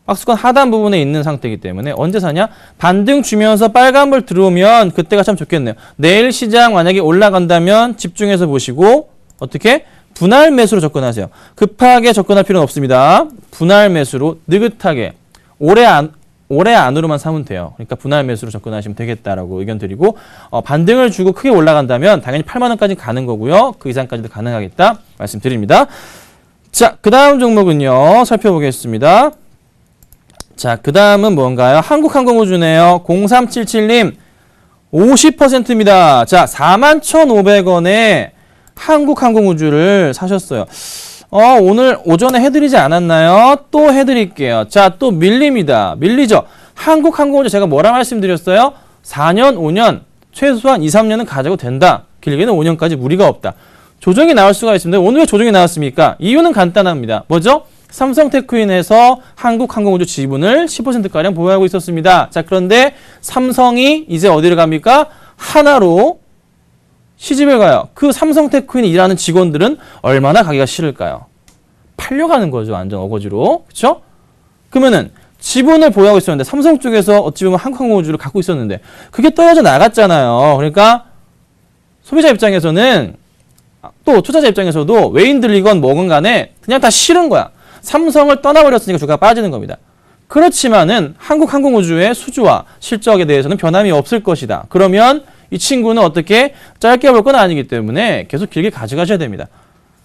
박스권 하단 부분에 있는 상태이기 때문에 언제 사냐? 반등 주면서 빨간불 들어오면 그때가 참 좋겠네요. 내일 시장 만약에 올라간다면 집중해서 보시고 어떻게? 분할 매수로 접근하세요. 급하게 접근할 필요는 없습니다. 분할 매수로 느긋하게 올해 안으로만 사면 돼요. 그러니까 분할 매수로 접근하시면 되겠다라고 의견 드리고 반등을 주고 크게 올라간다면 당연히 8만 원까지 가는 거고요. 그 이상까지도 가능하겠다 말씀드립니다. 자, 그 다음 종목은요. 살펴보겠습니다. 자, 그 다음은 뭔가요? 한국항공우주네요. 0377님 50%입니다. 자, 41,500원에 한국항공우주를 사셨어요. 오늘 오전에 해드리지 않았나요? 또 해드릴게요. 자, 또 밀립니다. 밀리죠? 한국항공우주 제가 뭐라 말씀드렸어요? 4년, 5년, 최소한 2, 3년은 가져도 된다. 길게는 5년까지 무리가 없다. 조정이 나올 수가 있습니다. 오늘 왜 조정이 나왔습니까? 이유는 간단합니다. 뭐죠? 삼성테크인에서 한국항공우주 지분을 10%가량 보유하고 있었습니다. 자, 그런데 삼성이 이제 어디를 갑니까? 하나로 시집을 가요. 그 삼성테크인이 일하는 직원들은 얼마나 가기가 싫을까요? 팔려가는 거죠. 완전 어거지로. 그렇죠? 그러면은 지분을 보유하고 있었는데 삼성 쪽에서 어찌 보면 한국항공우주를 갖고 있었는데 그게 떨어져 나갔잖아요. 그러니까 소비자 입장에서는 또 투자자 입장에서도 외인 들리건 뭐건 간에 그냥 다 싫은 거야. 삼성을 떠나버렸으니까 주가가 빠지는 겁니다. 그렇지만은 한국항공우주의 수주와 실적에 대해서는 변함이 없을 것이다. 그러면 이 친구는 어떻게 짧게 볼 건 아니기 때문에 계속 길게 가져가셔야 됩니다.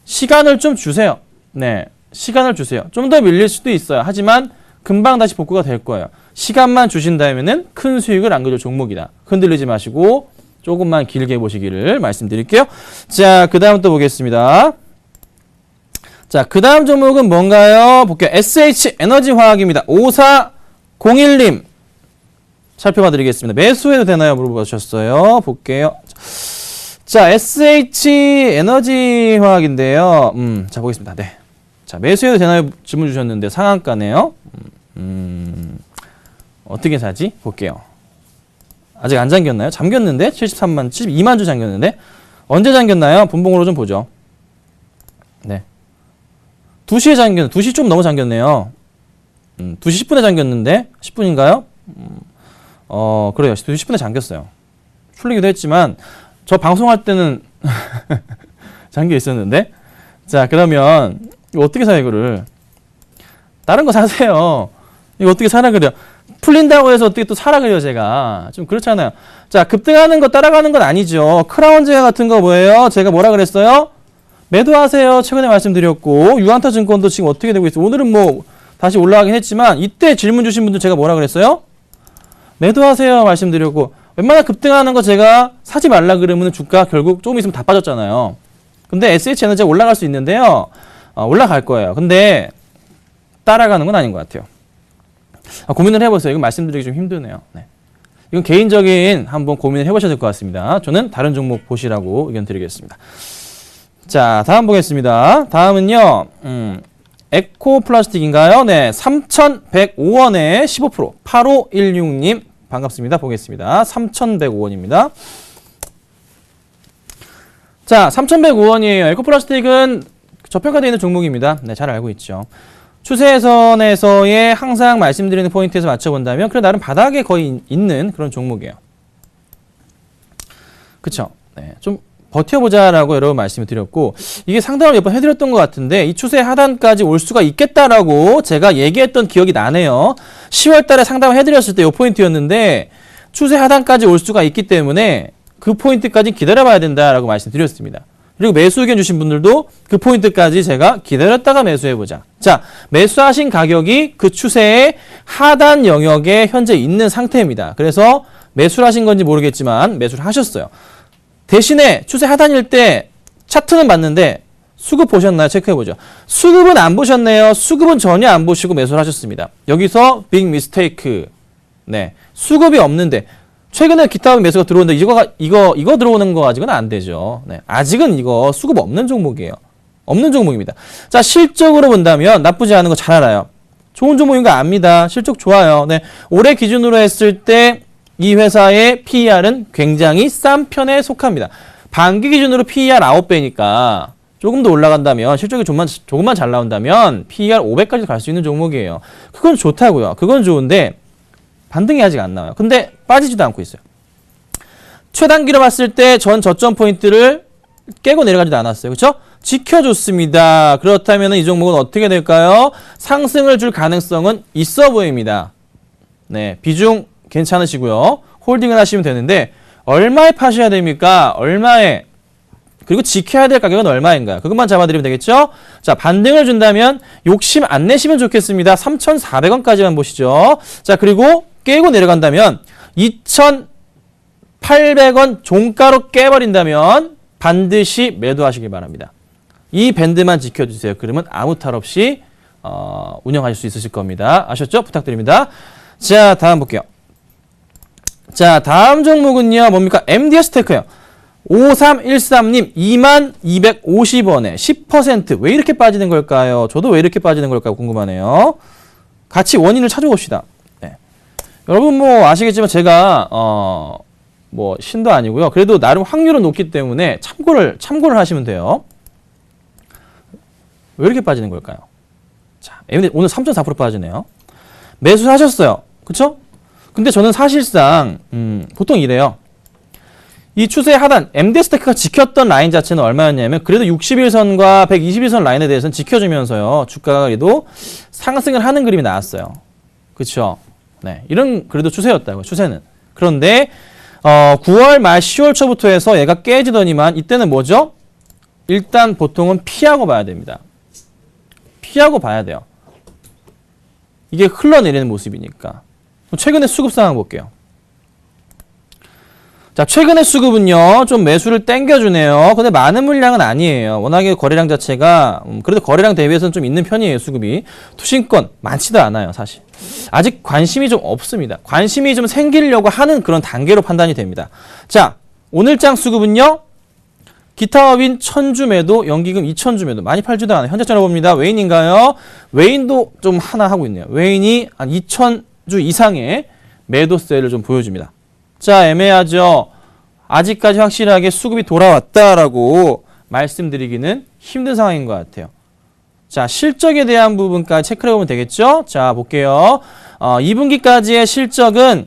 시간을 좀 주세요. 네, 시간을 주세요. 좀 더 밀릴 수도 있어요. 하지만 금방 다시 복구가 될 거예요. 시간만 주신다면은 큰 수익을 안겨줄 종목이다. 흔들리지 마시고 조금만 길게 보시기를 말씀드릴게요. 자, 그 다음 또 보겠습니다. 자, 그 다음 종목은 뭔가요? 볼게요. SH에너지화학입니다. 5401님. 살펴봐 드리겠습니다. 매수해도 되나요? 물어보셨어요. 볼게요. 자, SH에너지화학인데요. 자, 보겠습니다. 네. 자, 매수해도 되나요? 질문 주셨는데 상한가네요. 어떻게 사지? 볼게요. 아직 안 잠겼나요? 잠겼는데? 72만 주 잠겼는데? 언제 잠겼나요? 분봉으로 좀 보죠. 네. 2시에 잠겼네. 2시 좀 넘어 잠겼네요. 2시 10분에 잠겼는데 10분인가요? 그래요. 2시 10분에 잠겼어요. 풀리기도 했지만 저 방송할 때는 잠겨 있었는데. 자, 그러면 이거 어떻게 사요, 이거를? 다른 거 사세요. 이거 어떻게 사라 그래요? 풀린다고 해서 어떻게 또 사라 그래요, 제가. 좀 그렇잖아요. 자, 급등하는 거 따라가는 건 아니죠. 크라운 제야 같은 거 뭐예요? 제가 뭐라 그랬어요? 매도하세요. 최근에 말씀드렸고, 유한타 증권도 지금 어떻게 되고 있어요? 오늘은 뭐 다시 올라가긴 했지만 이때 질문 주신 분들 제가 뭐라 그랬어요? 매도하세요 말씀드렸고, 웬만한 급등하는 거 제가 사지 말라 그러면 주가 결국 조금 있으면 다 빠졌잖아요. 근데 SH에너지가 올라갈 수 있는데요. 올라갈 거예요. 근데 따라가는 건 아닌 것 같아요. 고민을 해보세요. 이건 말씀드리기 좀 힘드네요. 네. 이건 개인적인 한번 고민을 해보셔야 될 것 같습니다. 저는 다른 종목 보시라고 의견 드리겠습니다. 자, 다음 보겠습니다. 다음은요. 에코 플라스틱인가요? 네, 3,105원에 15%. 8516님 반갑습니다. 보겠습니다. 3,105원입니다. 자, 3,105원이에요. 에코 플라스틱은 저평가되어 있는 종목입니다. 네, 잘 알고 있죠. 추세선에서의 항상 말씀드리는 포인트에서 맞춰본다면 그래 나름 바닥에 거의 있는 그런 종목이에요. 그쵸? 네, 좀 버텨보자라고 여러 번 말씀을 드렸고, 이게 상담을 몇 번 해드렸던 것 같은데 이 추세 하단까지 올 수가 있겠다라고 제가 얘기했던 기억이 나네요. 10월 달에 상담을 해드렸을 때 이 포인트였는데 추세 하단까지 올 수가 있기 때문에 그 포인트까지 기다려봐야 된다라고 말씀드렸습니다. 그리고 매수 의견 주신 분들도 그 포인트까지 제가 기다렸다가 매수해보자. 자, 매수하신 가격이 그 추세의 하단 영역에 현재 있는 상태입니다. 그래서 매수를 하신 건지 모르겠지만 매수를 하셨어요. 대신에 추세 하단일 때 차트는 봤는데 수급 보셨나요? 체크해보죠. 수급은 안 보셨네요. 수급은 전혀 안 보시고 매수를 하셨습니다. 여기서 빅 미스테이크. 네, 수급이 없는데 최근에 기타 매수가 들어오는데 이거 들어오는 거 아직은 안 되죠. 네, 아직은 이거 수급 없는 종목이에요. 없는 종목입니다. 자, 실적으로 본다면 나쁘지 않은 거 잘 알아요. 좋은 종목인 거 압니다. 실적 좋아요. 네, 올해 기준으로 했을 때 이 회사의 PER은 굉장히 싼 편에 속합니다. 반기 기준으로 PER 9배니까 조금 더 올라간다면, 실적이 조금만 잘 나온다면 PER 500까지 갈 수 있는 종목이에요. 그건 좋다고요. 그건 좋은데 반등이 아직 안 나와요. 근데 빠지지도 않고 있어요. 최단기로 봤을 때 전 저점 포인트를 깨고 내려가지도 않았어요. 그렇죠? 지켜줬습니다. 그렇다면 이 종목은 어떻게 될까요? 상승을 줄 가능성은 있어 보입니다. 네, 비중 괜찮으시고요. 홀딩을 하시면 되는데 얼마에 파셔야 됩니까? 얼마에? 그리고 지켜야 될 가격은 얼마인가요? 그것만 잡아드리면 되겠죠? 자, 반등을 준다면 욕심 안 내시면 좋겠습니다. 3,400원까지만 보시죠. 자, 그리고 깨고 내려간다면 2,800원 종가로 깨버린다면 반드시 매도하시길 바랍니다. 이 밴드만 지켜주세요. 그러면 아무 탈 없이 운영하실 수 있으실 겁니다. 아셨죠? 부탁드립니다. 자, 다음 볼게요. 자, 다음 종목은요. 뭡니까? MDS 테크예요. 5313님 2250원에 10%. 왜 이렇게 빠지는 걸까요? 저도 왜 이렇게 빠지는 걸까 궁금하네요. 같이 원인을 찾아봅시다. 네. 여러분 뭐 아시겠지만 제가 뭐 신도 아니고요. 그래도 나름 확률은 높기 때문에 참고를 하시면 돼요. 왜 이렇게 빠지는 걸까요? 자, 오늘 3.4% 빠지네요. 매수를 하셨어요. 그쵸? 근데 저는 사실상 보통 이래요. 이 추세 하단 MDS테크가 지켰던 라인 자체는 얼마였냐면 그래도 61선과 121선 라인에 대해서는 지켜주면서요. 주가가 그래도 상승을 하는 그림이 나왔어요. 그렇죠? 네, 이런 그래도 추세였다고요. 추세는. 그런데 9월 말 10월 초부터 해서 얘가 깨지더니만 이때는 뭐죠? 일단 보통은 피하고 봐야 됩니다. 피하고 봐야 돼요. 이게 흘러내리는 모습이니까. 최근에 수급 상황 볼게요. 자, 최근에 수급은요, 좀 매수를 땡겨주네요. 근데 많은 물량은 아니에요. 워낙에 거래량 자체가, 그래도 거래량 대비해서는 좀 있는 편이에요, 수급이. 투신권 많지도 않아요, 사실. 아직 관심이 좀 없습니다. 관심이 좀 생기려고 하는 그런 단계로 판단이 됩니다. 자, 오늘장 수급은요, 기타업인 1000주 매도, 연기금 2000주 매도. 많이 팔지도 않아요. 현재처럼 봅니다. 외인인가요? 외인도 좀 하나 하고 있네요. 외인이 한 2000주 이상의 매도세를 좀 보여줍니다. 자, 애매하죠. 아직까지 확실하게 수급이 돌아왔다라고 말씀드리기는 힘든 상황인 것 같아요. 자, 실적에 대한 부분까지 체크를 해보면 되겠죠? 자, 볼게요. 2분기까지의 실적은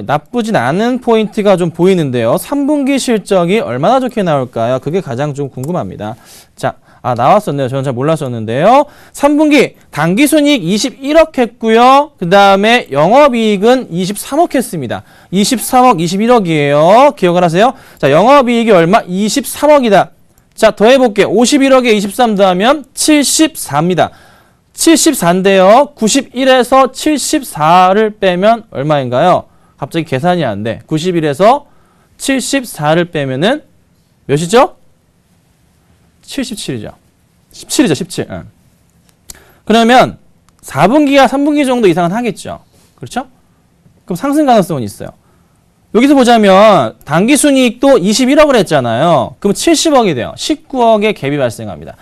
나쁘진 않은 포인트가 좀 보이는데요. 3분기 실적이 얼마나 좋게 나올까요? 그게 가장 좀 궁금합니다. 자, 나왔었네요. 저는 잘 몰랐었는데요. 3분기 당기순이익 21억 했고요. 그 다음에 영업이익은 23억 했습니다. 23억, 21억이에요. 기억을 하세요. 자, 영업이익이 얼마? 23억이다. 자, 더해볼게요. 51억에 23 더하면 74입니다. 74인데요. 91에서 74를 빼면 얼마인가요? 갑자기 계산이 안 돼. 91에서 74를 빼면은 몇이죠? 77이죠. 17이죠, 17. 응. 그러면 4분기가 3분기 정도 이상은 하겠죠. 그렇죠? 그럼 상승 가능성은 있어요. 여기서 보자면 당기순이익도 21억을 했잖아요. 그럼 70억이 돼요. 19억의 갭이 발생합니다.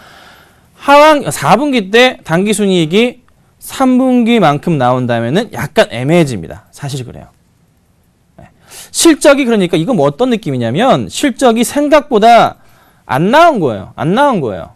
하왕 4분기 때 당기순이익이 3분기만큼 나온다면은 약간 애매해집니다. 사실 그래요. 네. 실적이 그러니까 이건 뭐 어떤 느낌이냐면 실적이 생각보다 안 나온 거예요. 안 나온 거예요.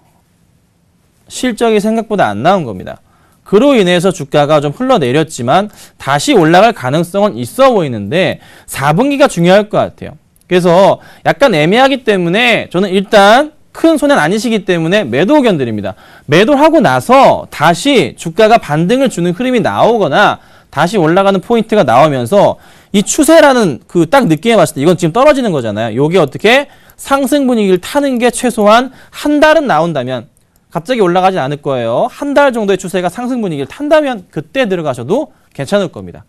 실적이 생각보다 안 나온 겁니다. 그로 인해서 주가가 좀 흘러내렸지만 다시 올라갈 가능성은 있어 보이는데 4분기가 중요할 것 같아요. 그래서 약간 애매하기 때문에 저는 일단 큰 손해는 아니시기 때문에 매도 의견 드립니다. 매도를 하고 나서 다시 주가가 반등을 주는 흐름이 나오거나 다시 올라가는 포인트가 나오면서 이 추세라는 그 딱 느낌에 봤을 때 이건 지금 떨어지는 거잖아요. 요게 어떻게 상승 분위기를 타는 게 최소한 한 달은 나온다면 갑자기 올라가진 않을 거예요. 한 달 정도의 추세가 상승 분위기를 탄다면 그때 들어가셔도 괜찮을 겁니다.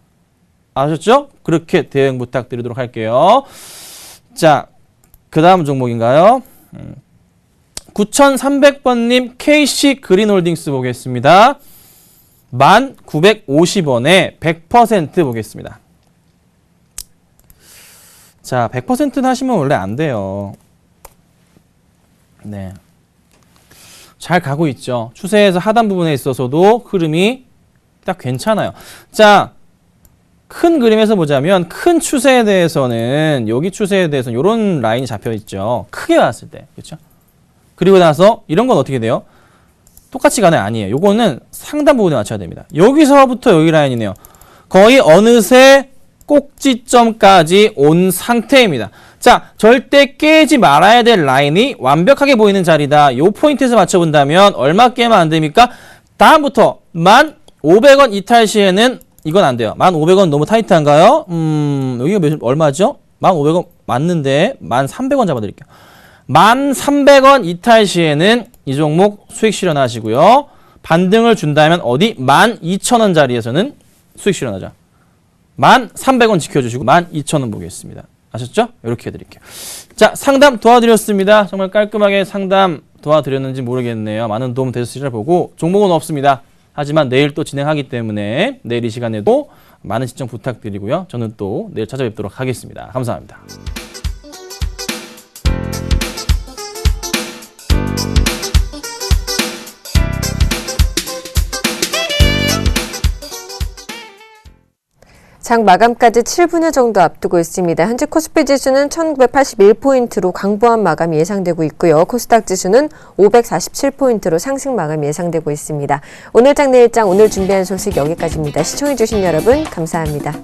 아셨죠? 그렇게 대응 부탁드리도록 할게요. 자, 그 다음 종목인가요? 9300번님 KC 그린홀딩스 보겠습니다. 1950원에 100% 보겠습니다. 자, 100%는 하시면 원래 안 돼요. 네. 잘 가고 있죠. 추세에서 하단 부분에 있어서도 흐름이 딱 괜찮아요. 자, 큰 그림에서 보자면 큰 추세에 대해서는 여기 추세에 대해서는 이런 라인이 잡혀 있죠. 크게 봤을 때. 그렇죠? 그리고 나서 이런 건 어떻게 돼요? 똑같이 가나요? 아니에요. 요거는 상단 부분에 맞춰야 됩니다. 여기서부터 여기 라인이네요. 거의 어느새 꼭지점까지 온 상태입니다. 자, 절대 깨지 말아야 될 라인이 완벽하게 보이는 자리다. 요 포인트에서 맞춰본다면 얼마 깨면 안 됩니까? 다음부터 1,500원 이탈 시에는 이건 안 돼요. 1,500원 너무 타이트한가요? 여기가 얼마죠? 1,500원 맞는데 1,300원 잡아드릴게요. 1,300원 이탈 시에는 이 종목 수익 실현하시고요. 반등을 준다면 어디? 12,000원 자리에서는 수익 실현하자. 1,300원 지켜주시고 12,000원 보겠습니다. 아셨죠? 이렇게 해드릴게요. 자, 상담 도와드렸습니다. 정말 깔끔하게 상담 도와드렸는지 모르겠네요. 많은 도움 되셨으리라 보고 종목은 없습니다. 하지만 내일 또 진행하기 때문에 내일 이 시간에도 많은 시청 부탁드리고요. 저는 또 내일 찾아뵙도록 하겠습니다. 감사합니다. 장 마감까지 7분여 정도 앞두고 있습니다. 현재 코스피 지수는 1981포인트로 강보한 마감이 예상되고 있고요. 코스닥 지수는 547포인트로 상승 마감이 예상되고 있습니다. 오늘 장 내일 장 오늘 준비한 소식 여기까지입니다. 시청해주신 여러분 감사합니다.